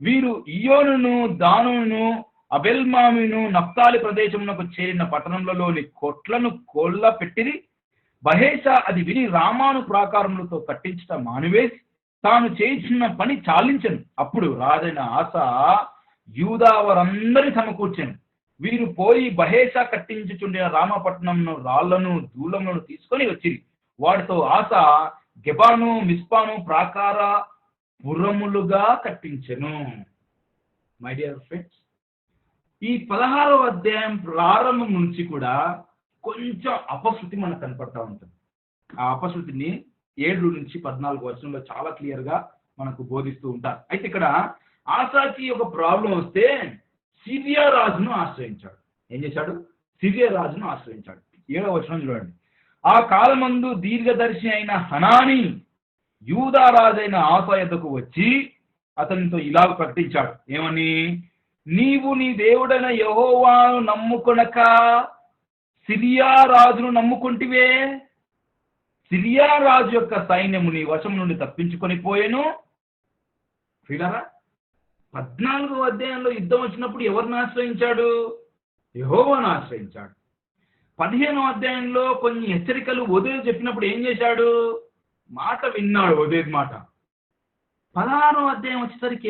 వీరు ఇయోనును దానును అబెల్మామిను నఫ్తాలి ప్రదేశమునకు చేరిన పట్టణంలోని కొట్లను కోళ్ళ పెట్టిరి. బయెషా అది విని రామాను ప్రాకారములతో కట్టించట మానివేసి తాను చేయించిన పని చాలించను. అప్పుడు రాజైన ఆసా యూదా వారందరినీ సమకూర్చెను. వీరు పోయి బయెషా కట్టించుచుండిన రామపట్నంను రాళ్లను దూలములను తీసుకొని వచ్చిరి. వాటితో ఆసా గెబాను మిస్పాను ప్రాకార పురములుగా కట్టించెను. మై డియర్ ఫ్రెండ్స్, ఈ 16వ అధ్యాయం ప్రారంభం నుంచి కూడా కొంచెం అపశృతి మనకు కనపడతా ఉంటుంది. ఆ అపశృతిని 7 నుంచి 14 వచనంలో చాలా క్లియర్ గా మనకు బోధిస్తూ ఉంటారు. అయితే ఇక్కడ ఆసాకి ఒక ప్రాబ్లం వస్తే సిరియా రాజును ఆశ్రయించాడు. ఏం చేశాడు? సిరియా రాజును ఆశ్రయించాడు. 7వ వచనం చూడండి. ఆ కాలమందు దీర్ఘదర్శి అయిన హనాని యూదా రాజైన ఆసా యొద్దకు వచ్చి అతనితో ఇలా ప్రకటించాడు. ఏమని? నీవు నీ దేవుడైన యెహోవాను నమ్ముకొనక సిరియా రాజును నమ్ముకుంటివే. సిరియా రాజు యొక్క సైన్యము నీ వశం నుండి తప్పించుకొని పోయేను. ఫీలరా, 14వ అధ్యాయంలో యుద్ధం వచ్చినప్పుడు ఎవరిని ఆశ్రయించాడు? యెహోవాను ఆశ్రయించాడు. 15వ అధ్యాయంలో కొన్ని హెచ్చరికలు ఓదేదు చెప్పినప్పుడు ఏం చేశాడు? మాట విన్నాడు, ఓదేదు మాట. 16వ అధ్యాయం వచ్చేసరికి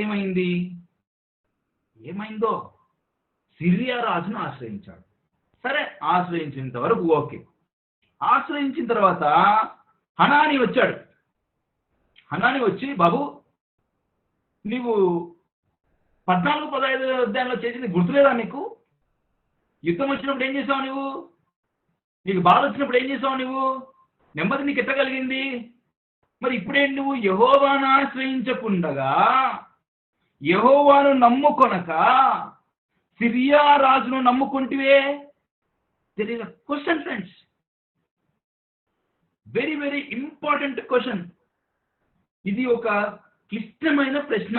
ఏమైందో? సిరియా రాజును ఆశ్రయించాడు. సరే, ఆశ్రయించినంత వరకు ఓకే. ఆశ్రయించిన తర్వాత హనాని వచ్చాడు. హనాని వచ్చి, బాబు నీవు 14-15 అధ్యాయంలో చేసింది గుర్తులేదా నీకు? యుద్ధం వచ్చినప్పుడు ఏం చేసావు నువ్వు? నీకు బాధ వచ్చినప్పుడు ఏం చేసావు నువ్వు? నెమ్మది నీకు ఎట్టగలిగింది? మరి ఇప్పుడేంటి నువ్వు యెహోవాను ఆశ్రయించకుండగా, యెహోవాను నమ్ముకొనక సిరియా రాజును నమ్ముకుంటివే? There is a question friends, very very important question. ఇది ఒక క్లిష్టమైన ప్రశ్న.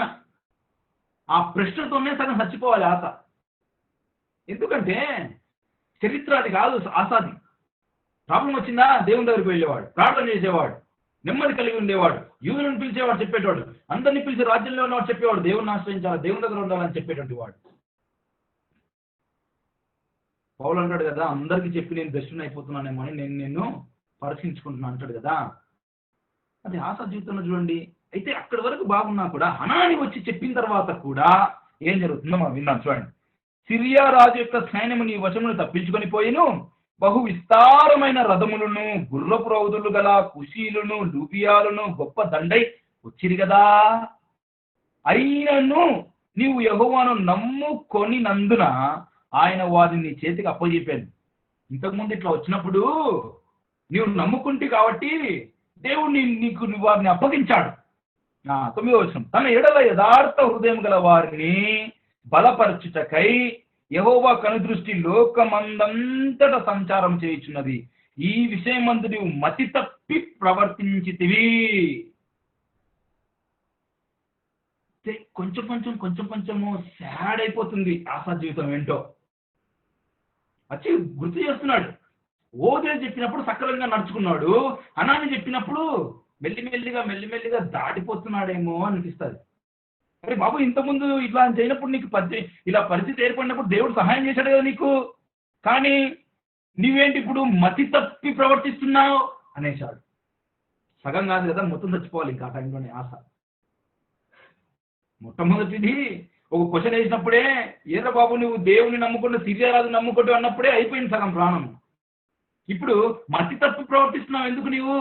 ఆ ప్రశ్నతోనే సగం చచ్చిపోవాలి ఆశ. ఎందుకంటే చరిత్ర అది కాదు, ఆశాది. ప్రాబ్లం వచ్చిందా దేవుని దగ్గరికి వెళ్ళేవాడు, ప్రార్థన చేసేవాడు, నెమ్మది కలిగి ఉండేవాడు, యూదులను పిలిచేవాడు, చెప్పేటవాడు, అందరినీ పిలిచి రాజ్యంలో ఉన్నవాడు చెప్పేవాడు, దేవుని ఆశ్రయించాలి, దేవుని దగ్గర ఉండాలని చెప్పేటువంటి వాడు. పౌలు అంటాడు కదా, అందరికీ చెప్పి నేను దర్శనం అయిపోతున్నానేమో అని నేను పరీక్షించుకుంటున్నాను అంటాడు కదా. అది ఆశా జీవితంలో చూడండి. అయితే అక్కడి వరకు బాగున్నా కూడా హనాని వచ్చి చెప్పిన తర్వాత కూడా ఏం జరుగుతుందో మనం విన్నాం. చూడండి, సిరియా రాజు యొక్క సైన్యము నీ వశమును తప్పించుకొని పోయిను, బహు విస్తారమైన రథములను, గుర్రపు రౌదులు గల కుషీలను, లూబియాలను గొప్ప దండై వచ్చిరి కదా. అయినను నీవు యెహోవాను నమ్ముకొనినందున ఆయన వారిని నీ చేతికి అప్పచెప్పాను. ఇంతకుముందు ఇట్లా వచ్చినప్పుడు నీవు నమ్ముకుంటే కాబట్టి దేవుడు నీకు వారిని అప్పగించాడు. 9వ వచనం, తన ఎడల యథార్థ హృదయం గల వారిని బలపరచుటకై యెహోవా కనుదృష్టి లోకమందంతట సంచారం చేయుచున్నది. ఈ విషయమందు నీవు మతి తప్పి ప్రవర్తించితివి. కొంచెం కొంచెము సాడ్ అయిపోతుంది ఆశా జీవితం ఏంటో. వచ్చి గుర్తు చేస్తున్నాడు. ఓదే చెప్పినప్పుడు సక్రమంగా నడుచుకున్నాడు, హనాని చెప్పినప్పుడు మెల్లిమెల్లిగా దాటిపోతున్నాడేమో అనిపిస్తుంది. అరే బాబు, ఇంతకుముందు ఇట్లా చేయనప్పుడు నీకు ఇలా పరిస్థితి ఏర్పడినప్పుడు దేవుడు సహాయం చేశాడు కదా నీకు, కానీ నీవేంటి ఇప్పుడు మతి తప్పి ప్రవర్తిస్తున్నావు అనేశాడు. సగం కాదు కదా, మొత్తం చచ్చిపోవాలి ఇంకా ఆ టైంలోనే ఆశ. మొట్టమొదటిది ఒక క్వశ్చన్ వేసినప్పుడే, ఏరా బాబు నువ్వు దేవుని నమ్ముకుంటూ సిరియా రాజు నమ్ముకుంటూ అన్నప్పుడే అయిపోయింది సగం ప్రాణం. ఇప్పుడు మతి తప్పి ప్రవర్తిస్తున్నావు ఎందుకు నీవు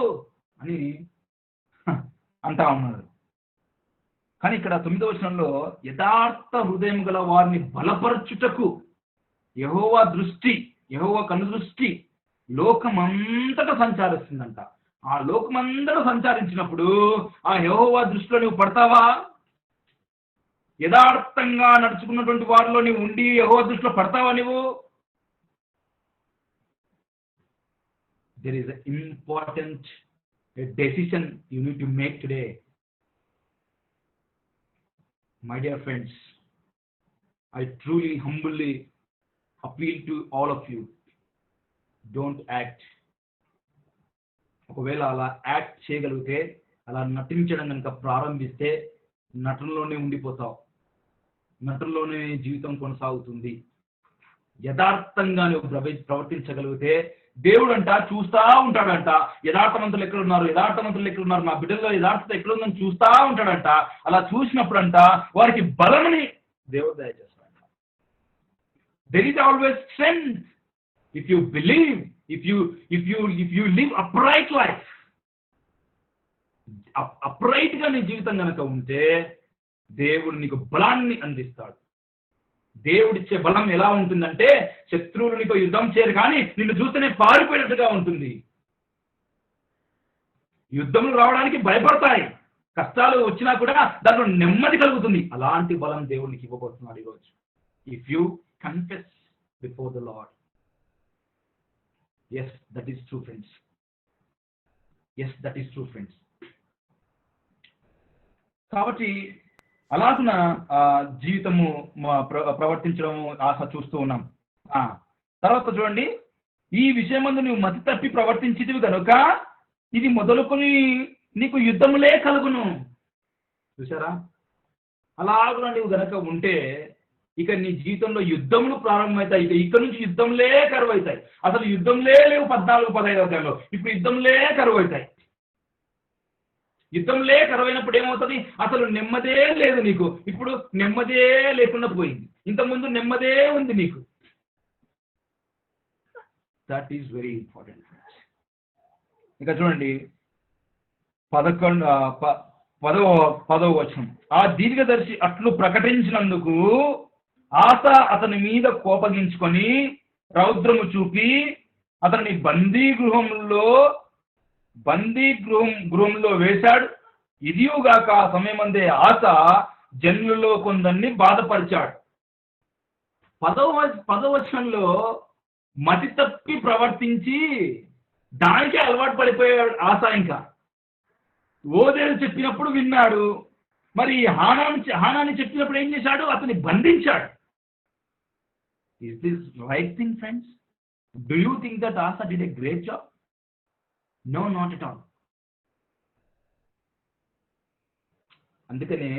అని అంటా ఉన్నాడు. కానీ ఇక్కడ 9వ వచనంలో యథార్థ హృదయం గల వారిని బలపరచుటకు యెహోవా కనుదృష్టి లోకమంతటా సంచారిస్తుందంట. ఆ లోకమంతటా సంచారించినప్పుడు ఆ యెహోవా దృష్టిలో నువ్వు పడతావా? యథార్థంగా నడుచుకున్నటువంటి వారిలో నీవు ఉండి యెహోవా దృష్టిలో పడతావా నువ్వు? There is an important decision you need to make today. My dear friends, I truly, humbly appeal to all of you. Don't act. ఒకవేళ అలా యాక్ట్ చేయగలిగితే, అలా నటించడం కనుక ప్రారంభిస్తే నటనలోనే ఉండిపోతావు, నటనలోనే జీవితం కొనసాగుతుంది. యథార్థంగా నువ్వు ప్రవర్తించగలిగితే దేవుడు అంట చూస్తా ఉంటాడంట, యథార్థవంతులు ఎక్కడున్నారు, నా బిడ్డల్లో యథార్థత ఎక్కడుందని చూస్తా ఉంటాడంట. అలా చూసినప్పుడు అంట వారికి బలమని దేవుడు దయచేస్తాడంట. There is always strength if you believe, if you live upright life. Upright గా నీ జీవితం కనుక ఉంటే దేవుడు నీకు బలాన్ని అందిస్తాడు. దేవుడిచ్చే బలం ఎలా ఉంటుందంటే, శత్రువులు నీకు యుద్ధం చేయరు కానీ నిన్ను చూస్తేనే పారిపోయినట్టుగా ఉంటుంది. యుద్ధములు రావడానికి భయపడతాయి, కష్టాలు వచ్చినా కూడా దాంట్లో నెమ్మది కలుగుతుంది. అలాంటి బలం దేవుడికి ఇవ్వబోతున్నాడు ఈరోజు. If you confess before the Lord. Yes, that is true friends. కాబట్టి అలాగున జీవితము ప్రవర్తించడం ఆశ చూస్తూ ఉన్నాం. తర్వాత చూడండి, ఈ విషయమందు నువ్వు మతి తప్పి ప్రవర్తించితివి కనుక ఇది మొదలుకొని నీకు యుద్ధములే కలుగును. చూసారా, అలాగున నీవు గనక ఉంటే ఇక నీ జీవితంలో యుద్ధములు ప్రారంభమవుతాయి. ఇక్కడ నుంచి యుద్ధంలే కరువు అవుతాయి. అసలు యుద్ధంలే లేవు 14-15 అధ్యాయంలో, ఇప్పుడు యుద్ధంలే కరువు అవుతాయి. యుద్ధంలే కరువైనప్పుడు ఏమవుతుంది? అసలు నెమ్మదే లేదు నీకు, ఇప్పుడు నెమ్మదే లేకుండా పోయింది. ఇంతకుముందు నెమ్మదే ఉంది నీకు. That is very important. ఇక చూడండి 10వ వచనం, ఆ దీర్ఘదర్శి అట్లు ప్రకటించినందుకు ఆశ అతని మీద కోపగించుకొని రౌద్రము చూపి అతని గృహంలో వేశాడు. ఇదియుగాక ఆ సమయమందే ఆశ జనులలో కొందరిని బాధపరిచాడు. 10వ వచనంలో మతి తప్పి ప్రవర్తించి దానికే అలవాటు పడిపోయాడు ఆశ. ఇంకా ఓదేలు చెప్పినప్పుడు విన్నాడు. మరి హానాని చెప్పినప్పుడు ఏం చేశాడు? అతన్ని బంధించాడు. Is this right thing friends? Do you think that Asa did a great job? No, not at all. అందుకనే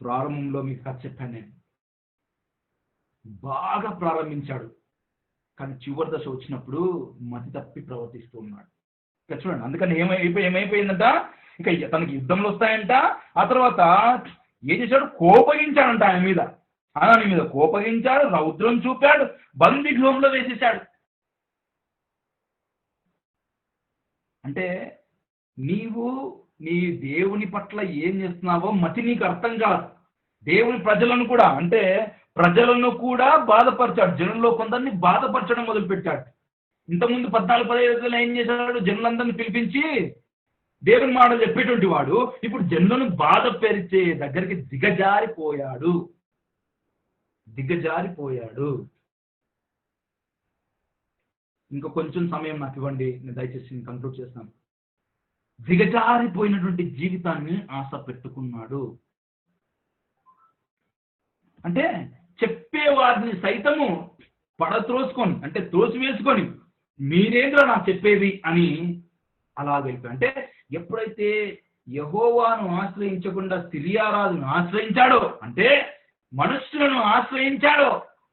ప్రారంభంలో మీకు కథ చెప్పాను నేను. బాగా ప్రారంభించాడు, కానీ చివరి దశ వచ్చినప్పుడు మతి తప్పి ప్రవర్తిస్తూ ఉన్నాడు. ఇక్కడ చూడండి, అందుకని ఏమైపోయిందంట, ఇంకా తనకి యుద్ధంలో వస్తాయంట. ఆ తర్వాత ఏం చేశాడు? కోపగించాడంట ఆయన మీద, ఆయన మీద కోపగించాడు, రౌద్రం చూపాడు, బందీ గృహంలో వేసేశాడు. అంటే నీవు నీ దేవుని పట్ల ఏం చేస్తున్నావో మతి నీకు అర్థం కాదు. దేవుని ప్రజలను కూడా, అంటే ప్రజలను కూడా బాధపరిచాడు. జనుల్లో కొందరిని బాధపరచడం మొదలుపెట్టాడు. ఇంతకుముందు 14-15 ఏం చేశాడు? జనులందరినీ పిలిపించి దేవుని మాటలు చెప్పేటువంటి వాడు ఇప్పుడు జనులను బాధపరిచే దగ్గరికి దిగజారిపోయాడు. ఇంకా కొంచెం సమయం నాకు ఇవ్వండి, నేను దయచేసి కంక్లూడ్ చేస్తాను. దిగజారిపోయినటువంటి జీవితాన్ని ఆశ పెట్టుకున్నాడు. అంటే చెప్పేవారిని సైతము పడత్రోసుకొని, అంటే త్రోసివేసుకొని, మీరేంద్ర నాకు చెప్పేది అని అలా వెళ్ళిపోయి. అంటే ఎప్పుడైతే యెహోవాను ఆశ్రయించకుండా సిరియారాజును ఆశ్రయించాడో, అంటే మనుషులను ఆశ్రయించాడో,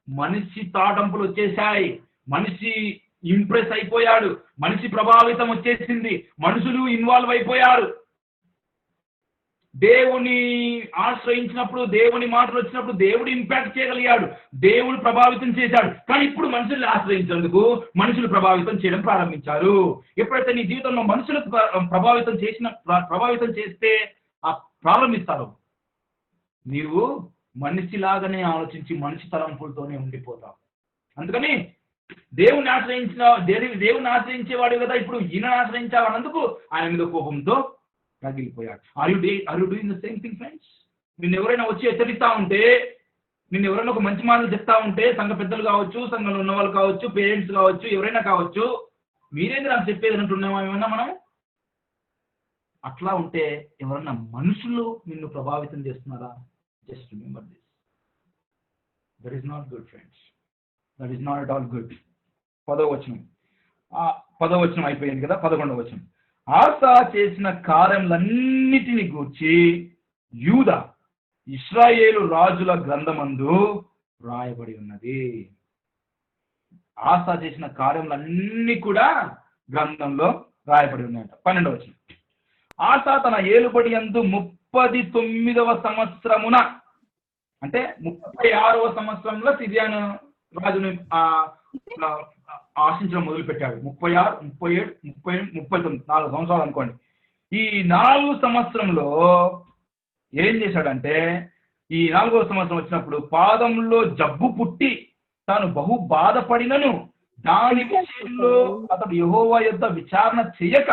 మనిషి తాటంపులు వచ్చేసాయి, మనిషి ఇంప్రెస్ అయిపోయాడు, మనిషి ప్రభావితం వచ్చేసింది, మనుషులు ఇన్వాల్వ్ అయిపోయారు. దేవుని ఆశ్రయించినప్పుడు, దేవుని మాటలు వచ్చినప్పుడు దేవుడు ఇంపాక్ట్ చేయగలిగాడు, దేవుడు ప్రభావితం చేశాడు. కానీ ఇప్పుడు మనుషుల్ని ఆశ్రయించేందుకు మనుషులు ప్రభావితం చేయడం ప్రారంభించారు. ఎప్పుడైతే నీ జీవితంలో మనుషులు ప్రభావితం చేస్తే ప్రారంభిస్తారు, నీవు మనిషిలాగానే ఆలోచించి మనిషి తలంపులతోనే ఉండిపోతావు. అందుకని దేవుని ఆశ్రయించేవాడు కదా, ఇప్పుడు ఈయన ఆశ్రయించావు అన్నందుకు ఆయన మీద కోపంతో తగిలిపోయాడు. Are you doing the same thing friends? నిన్ను ఎవరైనా వచ్చి హెచ్చరిస్తా ఉంటే, నిన్ను ఎవరైనా ఒక మంచి మాటలు చెప్తా ఉంటే, సంఘ పెద్దలు కావచ్చు, సంఘంలో ఉన్న వాళ్ళు కావచ్చు, పేరెంట్స్ కావచ్చు, ఎవరైనా కావచ్చు, మీరేంటి నాకు చెప్పేది అంటున్నామా ఏమన్నా మనం? అట్లా ఉంటే ఎవరన్నా మనుషులు నిన్ను ప్రభావితం చేస్తున్నారా? Just remember this, that is not good friends, that is not at all good. 10వ వచనం అయిపోయింది కదా, 11వ వచనం. ఆసా చేసిన కార్యములన్నిటిని గూర్చి యూదా ఇశ్రాయేలు రాజుల గ్రంథమందు రాయబడి ఉన్నది. ఆసా చేసిన కార్యములన్నీ కూడా గ్రంథంలో రాయబడి ఉన్నాయట. 12వ వచనం. ఆసా తన ఏలుబడి యందు 39వ సంవత్సరమున, అంటే 36వ సంవత్సరంలో సిరియాను రాజుని ఆశించడం మొదలు పెట్టాడు. 36, 37, 38, 39 4 సంవత్సరాలు అనుకోండి. ఈ 4 సంవత్సరంలో ఏం చేశాడంటే, ఈ 4వ సంవత్సరం వచ్చినప్పుడు పాదంలో జబ్బు పుట్టి తాను బహు బాధపడినను దాని విషయంలో అతడు యెహోవా యొద్ద విచారణ చేయక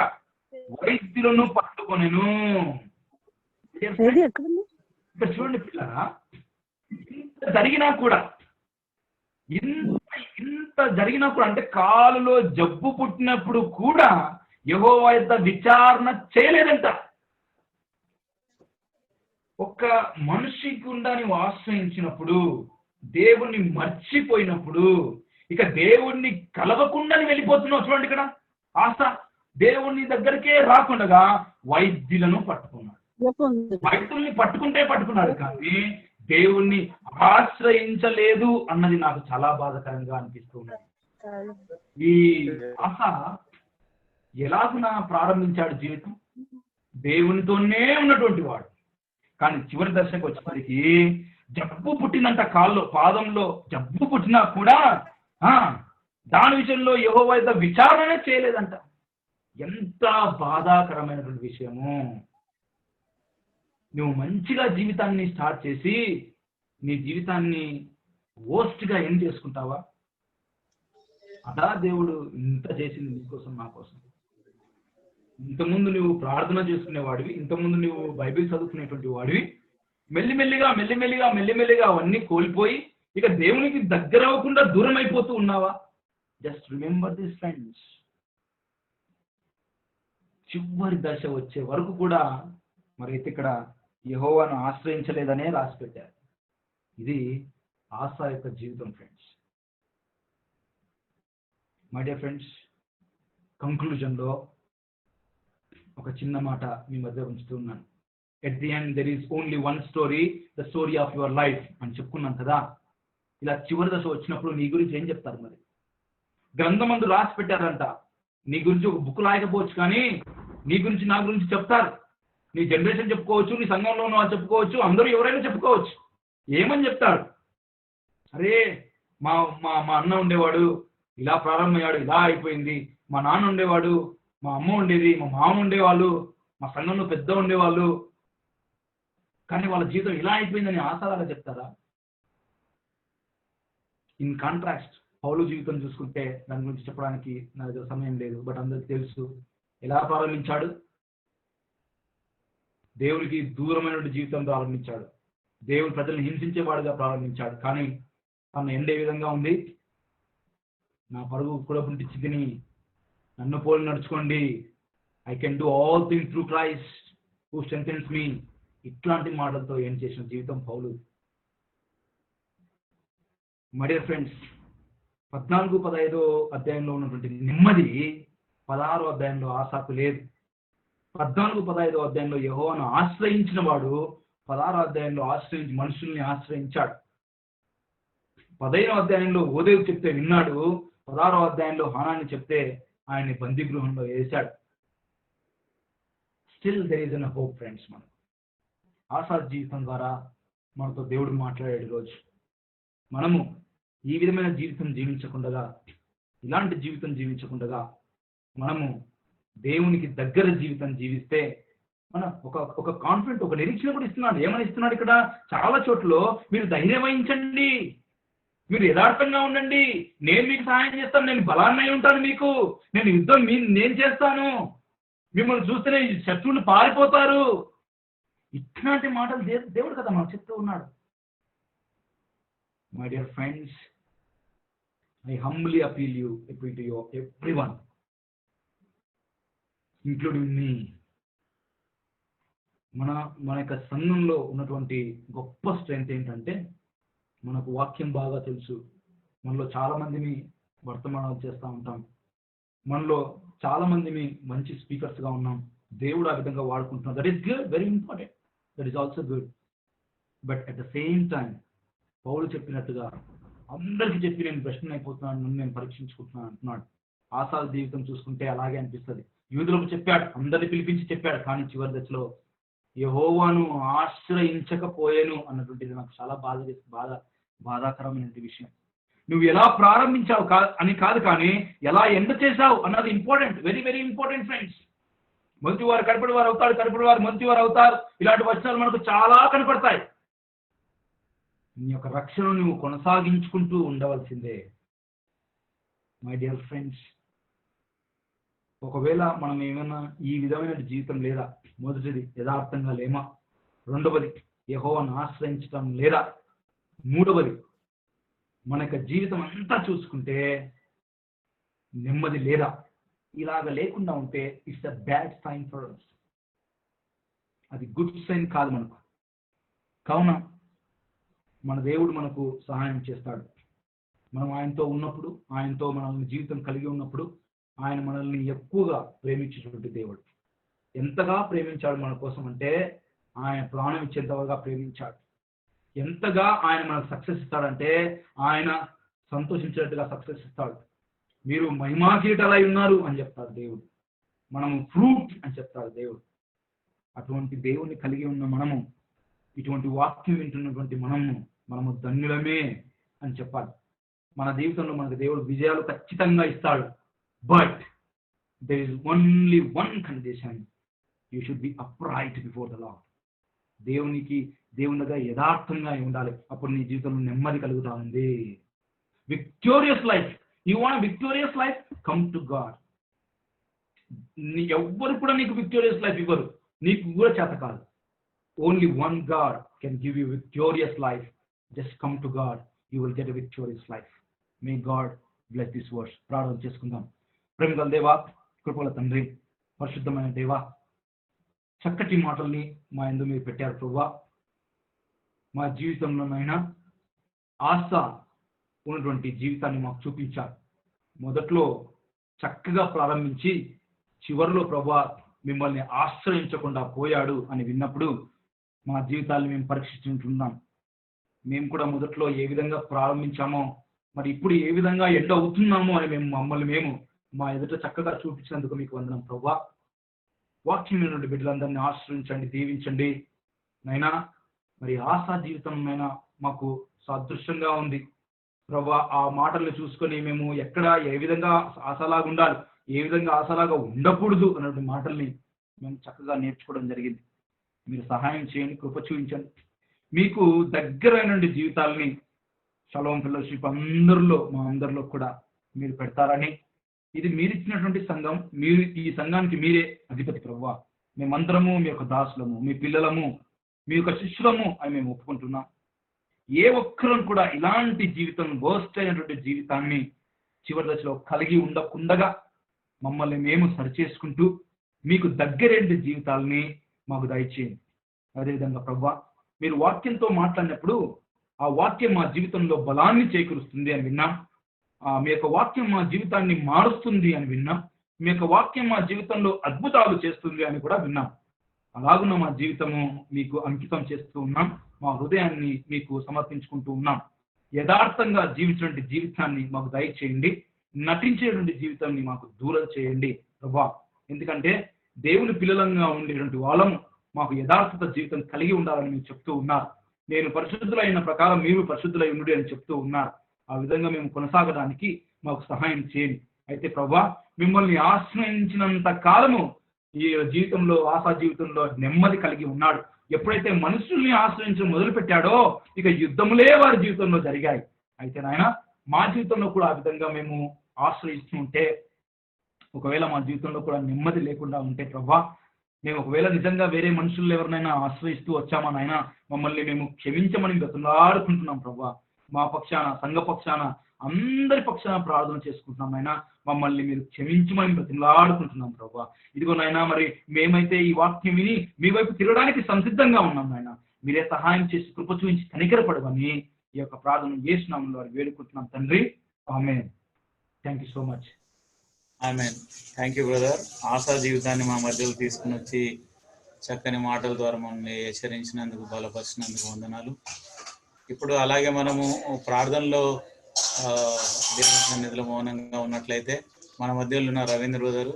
వైద్యులను పట్టుకొనెను. ఇక్కడ చూడండి పిల్లరా, ఇంత జరిగినా కూడా అంటే కాలులో జబ్బు పుట్టినప్పుడు కూడా యెహోవా యొద్ద విచారణ చేయలేదంట. ఒక మనిషి గుండా నీవు ఆశ్రయించినప్పుడు, దేవుణ్ణి మర్చిపోయినప్పుడు, ఇక దేవుణ్ణి కలవకుండా వెళ్ళిపోతున్నావు. చూడండి ఇక్కడ ఆశ దేవుని దగ్గరికే రాకుండా వైద్యులను పట్టుకున్నాడు. వైద్యుల్ని పట్టుకున్నాడు కానీ దేవుణ్ణి ఆశ్రయించలేదు అన్నది నాకు చాలా బాధాకరంగా అనిపిస్తుంది. ఈ ఆశ ఎలాగునా ప్రారంభించాడు జీవితం, దేవునితోనే ఉన్నటువంటి వాడు. కానీ చివరి దశకు వచ్చేసరికి జబ్బు పుట్టిందంట, కాల్లో పాదంలో జబ్బు పుట్టినా కూడా దాని విషయంలో యెహోవా యొద్ద విచారణనే చేయలేదంట. ఎంత బాధాకరమైనటువంటి విషయము. నువ్వు మంచిగా జీవితాన్ని స్టార్ట్ చేసి నీ జీవితాన్ని వర్స్ట్గా ఎండ్ చేసుకుంటావా? అదా దేవుడు ఇంత చేసింది నీకోసం, నా కోసం. ఇంతకుముందు నువ్వు ప్రార్థన చేసుకునేవాడివి, ఇంతకుముందు నువ్వు బైబిల్ చదువుకునేటువంటి వాడివి, మెల్లిమెల్లిగా అవన్నీ కోల్పోయి ఇక దేవునికి దగ్గర అవ్వకుండా దూరం అయిపోతూ ఉన్నావా? Just remember this friends. చివరి దశ వచ్చే వరకు కూడా మరి అయితే ఇక్కడ యెహోవాను ఆశ్రయించలేదనే రాసి పెట్టారు. ఇది ఆసా యొక్క జీవితం ఫ్రెండ్స్. మై డియర్ ఫ్రెండ్స్, కంక్లూజన్లో ఒక చిన్న మాట మీ మధ్య ఉంచుతున్నాను. At the end there is only one story, the story of your life అని చెప్పుకున్నాం కదా. ఇలా చివరి దశ వచ్చినప్పుడు నీ గురించి ఏం చెప్తారు? మరి గ్రంథమందు రాసి పెట్టారంట. నీ గురించి ఒక బుక్ రాయకపోవచ్చు, కానీ నీ గురించి నా గురించి చెప్తారు. నీ జనరేషన్ చెప్పుకోవచ్చు, నీ సంఘంలో ఉన్న వాళ్ళు చెప్పుకోవచ్చు, అందరూ ఎవరైనా చెప్పుకోవచ్చు. ఏమని చెప్తాడు? అరే మా మా మా అన్న ఉండేవాడు, ఇలా ప్రారంభమయ్యాడు, ఇలా అయిపోయింది. మా నాన్న ఉండేవాడు, మా అమ్మ ఉండేది, మా మామ ఉండేవాళ్ళు, మా సంఘంలో పెద్ద ఉండేవాళ్ళు, కానీ వాళ్ళ జీవితం ఇలా అయిపోయిందని ఆశాలాగా చెప్తారా? ఇన్ కాంట్రాస్ట్ పౌలు జీవితం చూసుకుంటే దాని గురించి చెప్పడానికి నా దగ్గర సమయం లేదు, బట్ అందరికి తెలుసు ఎలా ప్రారంభించాడు. దేవునికి దూరమైన జీవితం ప్రారంభించాడు. దేవుని ప్రజల్ని హింసించేవాడుగా ప్రారంభించాడు. కానీ తన ఎండ్ ఏ విధంగా ఉంది? నా పరుగు కుడపుంటి చితిని, నన్ను పోలి నడుచుకోండి, I can do all things through Christ who strengthens me. ఇట్లాంటి మాటలతో ఏం చేసిన జీవితం పౌలు. మై డియర్ ఫ్రెండ్స్, 14-15 అధ్యాయంలో ఉన్నటువంటి నెమ్మది 16 అధ్యాయంలో ఆసాకు లేదు. 14-15 అధ్యాయంలో యెహోవాను ఆశ్రయించిన వాడు 16 అధ్యాయంలో మనుషుల్ని ఆశ్రయించాడు. 15 అధ్యాయంలో ఓదేవు చెప్తే విన్నాడు. 16 అధ్యాయంలో హానాన్ని చెప్తే ఆయన్ని బందీగృహంలో వేశాడు. Still there is an hope friends. మనం ఆశా జీవితం ద్వారా మనతో దేవుడు మాట్లాడే రోజు. మనము ఈ విధమైన జీవితం జీవించకుండా, ఇలాంటి జీవితం జీవించకుండా మనము దేవునికి దగ్గర జీవితం జీవిస్తే మనం ఒక కాన్ఫిడెంట్, ఒక నిరీక్షణ కూడా ఇస్తున్నాడు. ఏమని ఇస్తున్నాడు ఇక్కడ? చాలా చోట్ల మీరు ధైర్యం వహించండి, మీరు యథార్థంగా ఉండండి, నేను మీకు సహాయం చేస్తాను, నేను బలాన్నై ఉంటాను, మీకు నేను యుద్ధం నేను చేస్తాను, మిమ్మల్ని చూస్తేనే శత్రువులు పారిపోతారు. ఇట్లాంటి మాటలు దేవుడు కదా మనకు చెప్తూ ఉన్నాడు. My dear friends, I humbly appeal you to everyone, including me. మన యొక్క సంఘంలో ఉన్నటువంటి గొప్ప స్ట్రెంగ్త్ ఏంటంటే మనకు వాక్యం బాగా తెలుసు. మనలో చాలా మందిని వర్తమానాలు చేస్తూ ఉంటాం. మనలో చాలా మందిని మంచి స్పీకర్స్గా ఉన్నాం. దేవుడు ఆ విధంగా వాడుకుంటున్నాం. That is good, very important. That is also good. But at the same time పౌలు చెప్పినట్టుగా అందరికీ చెప్పి నేను ప్రశ్న అయిపోతున్నాను, నన్ను నేను పరీక్షించుకుంటున్నాను అంటున్నాడు. ఆసాల జీవితం చూసుకుంటే అలాగే అనిపిస్తుంది. యూదులకు చెప్పాడు, అందరిని పిలిపించి చెప్పాడు, కానీ చివరి దశలో యెహోవాను ఆశ్రయించకపోయాను అన్నటువంటిది నాకు చాలా బాధాకరమైన విషయం. నువ్వు ఎలా ప్రారంభించావు అని కాదు, కానీ ఎలా ఎండ్ చేశావు అన్నది important. Very very important friends. మొదటి వారు కడపడి వారు అవుతాడు, కడపడి వారు మొదటి వారు అవుతారు. ఇలాంటి వచనాలు మనకు చాలా కనపడతాయి. నీ యొక్క రక్షణ నువ్వు కొనసాగించుకుంటూ ఉండవలసిందే. మై డియర్ ఫ్రెండ్స్, ఒకవేళ మనం ఏమైనా ఈ విధమైన జీవితం లేదా, మొదటిది యథార్థంగా లేమా, రెండవది యెహోవాను ఆశ్రయించడం లేదా, మూడవది మన యొక్క జీవితం అంతా చూసుకుంటే నెమ్మది లేదా, ఇలాగ లేకుండా ఉంటే it's a bad sign for us. అది గుడ్ సైన్ కాదు మనకు. కావున మన దేవుడు మనకు సహాయం చేస్తాడు. మనం ఆయనతో ఉన్నప్పుడు, ఆయనతో మనల్ని జీవితం కలిగి ఉన్నప్పుడు ఆయన మనల్ని ఎక్కువగా ప్రేమించేటువంటి దేవుడు. ఎంతగా ప్రేమించాడు మన కోసం అంటే ఆయన ప్రాణం ఇచ్చేంతవరగా ప్రేమించాడు. ఎంతగా ఆయన మనకు సక్సెస్ ఇస్తాడంటే ఆయన సంతోషించేట్టుగా సక్సెస్ ఇస్తాడు. మీరు మహిమా కిరీటాలై ఉన్నారు అని చెప్తాడు దేవుడు. మనము ఫ్రూట్ అని చెప్తాడు దేవుడు. అటువంటి దేవుణ్ణి కలిగి ఉన్న మనము, ఇటువంటి వాక్యం వింటున్నటువంటి మనము ధన్యులమే అని చెప్పాలి. మన జీవితంలో మనకు దేవుడు విజయాలు ఖచ్చితంగా ఇస్తాడు. But there is only one condition, you should be upright before the Lord. దేవునిగా యథార్థంగా ఉండాలి. అప్పుడు నీ జీవితంలో నెమ్మది కలుగుతా ఉంది. Victorious life, you want victorious life, come to God. ఎవ్వరు కూడా నీకు విక్టోరియస్ లైఫ్ ఇవ్వరు, నీకు కూడా చేత కాదు. Only one God can give you victorious life. Just come to God, you will get a victorious life. May God bless this words. ప్రార్థన చేసుకుందాం. ప్రేమగల దేవా, కృపల తండ్రి, పరిశుద్ధమైన దేవా, చక్కటి మాటల్ని మా యందు మీరు పెట్టారు ప్రభువా. మా జీవితంలోనైనా ఆశ ఉన్నటువంటి జీవితాన్ని మాకు చూపించారు. మొదట్లో చక్కగా ప్రారంభించి చివరిలో ప్రభువా మిమ్మల్ని ఆశ్రయించకుండా పోయాడు అని విన్నప్పుడు మా జీవితాన్ని మేము పరీక్షించుకుంటున్నాం. మేము కూడా మొదట్లో ఏ విధంగా ప్రారంభించామో మరి ఇప్పుడు ఏ విధంగా ఎండ్ అవుతున్నామో అని మేము మా ఎదుట చక్కగా చూపించినందుకు మీకు వందనం ప్రభువా. వాక్యం నుండి బిడ్డలందరినీ ఆశ్రయించండి, దీవించండి నైనా. మరి ఆశా జీవితంనైనా మాకు సాదృశ్యంగా ఉంది ప్రభువా. ఆ మాటల్ని చూసుకొని మేము ఎక్కడ ఏ విధంగా ఆశలాగా ఉండాలి, ఏ విధంగా ఆశలాగా ఉండకూడదు అన్నటువంటి మాటల్ని మేము చక్కగా నేర్చుకోవడం జరిగింది. మీరు సహాయం చేయండి, కృప చూపించండి. మీకు దగ్గరైన జీవితాలని షలోమ్ ఫెలోషిప్ మా అందరిలో కూడా మీరు పెడతారని, ఇది మీరు ఇచ్చినటువంటి సంఘం, మీరు ఈ సంఘానికి మీరే అధిపతి ప్రభువా. మేమందరము మీ యొక్క దాసులము, మీ పిల్లలము, మీ యొక్క శిష్యులము అని మేము ఒప్పుకుంటున్నాం. ఏ ఒక్కరూ కూడా ఇలాంటి జీవితం, వర్స్ట్ అయినటువంటి జీవితాన్ని చివరి దశలో కలిగి ఉండకుండగా మమ్మల్ని మేము సరిచేసుకుంటూ మీకు దగ్గరేంటి జీవితాలని మాకు దయచేయండి. అదేవిధంగా ప్రభువా, మీరు వాక్యంతో మాట్లాడినప్పుడు ఆ వాక్యం మా జీవితంలో బలాన్ని చేకూరుస్తుంది అని విన్నాం. మీ యొక్క వాక్యం మా జీవితాన్ని మారుస్తుంది అని విన్నాం. మీ యొక్క వాక్యం మా జీవితంలో అద్భుతాలు చేస్తుంది అని కూడా విన్నాం. అలాగున్న మా జీవితము మీకు అంకితం చేస్తూ ఉన్నాం. మా హృదయాన్ని మీకు సమర్పించుకుంటూ ఉన్నాం. యథార్థంగా జీవించినటువంటి జీవితాన్ని మాకు దయచేయండి. నటించేటువంటి జీవితాన్ని మాకు దూరం చేయండి ప్రభువా. ఎందుకంటే దేవుని పిల్లలంగా ఉండేటువంటి వాళ్ళము మాకు యథార్థత జీవితం కలిగి ఉండాలని మీరు చెప్తూ ఉన్నారు. నేను పరిశుద్ధులైన ప్రకారం మీరు పరిశుద్ధులై ఉండి అని చెప్తూ ఉన్నారు. ఆ విధంగా మేము కొనసాగడానికి మాకు సహాయం చేయండి. అయితే ప్రభువా, మిమ్మల్ని ఆశ్రయించినంత కాలము ఈ జీవితంలో, ఆశా జీవితంలో నెమ్మది కలిగి ఉన్నాడు. ఎప్పుడైతే మనుషుల్ని ఆశ్రయించడం మొదలు పెట్టాడో ఇక యుద్ధములే వారి జీవితంలో జరిగాయి. అయితే నాయన, మా జీవితంలో కూడా ఆ విధంగా మేము ఆశ్రయిస్తూ ఉంటే, ఒకవేళ మా జీవితంలో కూడా నెమ్మది లేకుండా ఉంటే ప్రభువా, మేము ఒకవేళ నిజంగా వేరే మనుషులు ఎవరినైనా ఆశ్రయిస్తూ వచ్చామా నాయన, మమ్మల్ని మేము క్షమించమని బ్రతులాడుకుంటున్నాం ప్రభువా. మా పక్షాన, సంఘ పక్షాన, అందరి పక్షాన ప్రార్థన చేసుకుంటున్నాం నాయన. మమ్మల్ని మీరు క్షమించమని బ్రతిలాడుకుంటున్నాం ప్రభువా. ఇదిగో నాయన, మరి మేమైతే ఈ వాక్యం విని మీ వైపు తిరగడానికి సంసిద్ధంగా ఉన్నాం నాయన. మీరే సహాయం చేసి కృప చూపించి కనికరపడమని ఈ యొక్క ప్రార్థన యేసు నామములో వేడుకుంటున్నాం తండ్రి. ఆమేన్. Thank you so much. ఆమేన్. Thank you brother. ఆశా జీవితాన్ని మా మధ్యలో తీసుకుని వచ్చి చక్కని మాటల ద్వారా మమ్మల్ని హెచ్చరించినందుకు, బలపరిచినందుకు వందనాలు. ఇప్పుడు అలాగే మనము ప్రార్థనలో దేవుని సన్నిధిలో మౌనంగా ఉన్నట్లయితే మన మధ్యలో ఉన్న రవీంద్ర బ్రదరు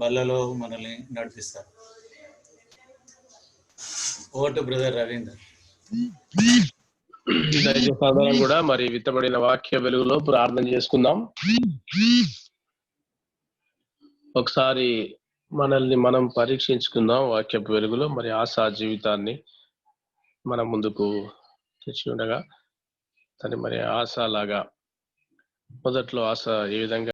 బల్లలో మనల్ని నడిపిస్తారు. Vote brother Ravinder. అందరం కూడా మరి విత్తబడిన వాక్య వెలుగులో ప్రార్థన చేసుకుందాం. ఒకసారి మనల్ని మనం పరీక్షించుకుందాం. వాక్యపు వెలుగులో మరి ఆశా జీవితాన్ని మనం ముందుకు తెచ్చి ఉండగా దాన్ని మరి ఆశ లాగా మొదట్లో ఆశ ఏ విధంగా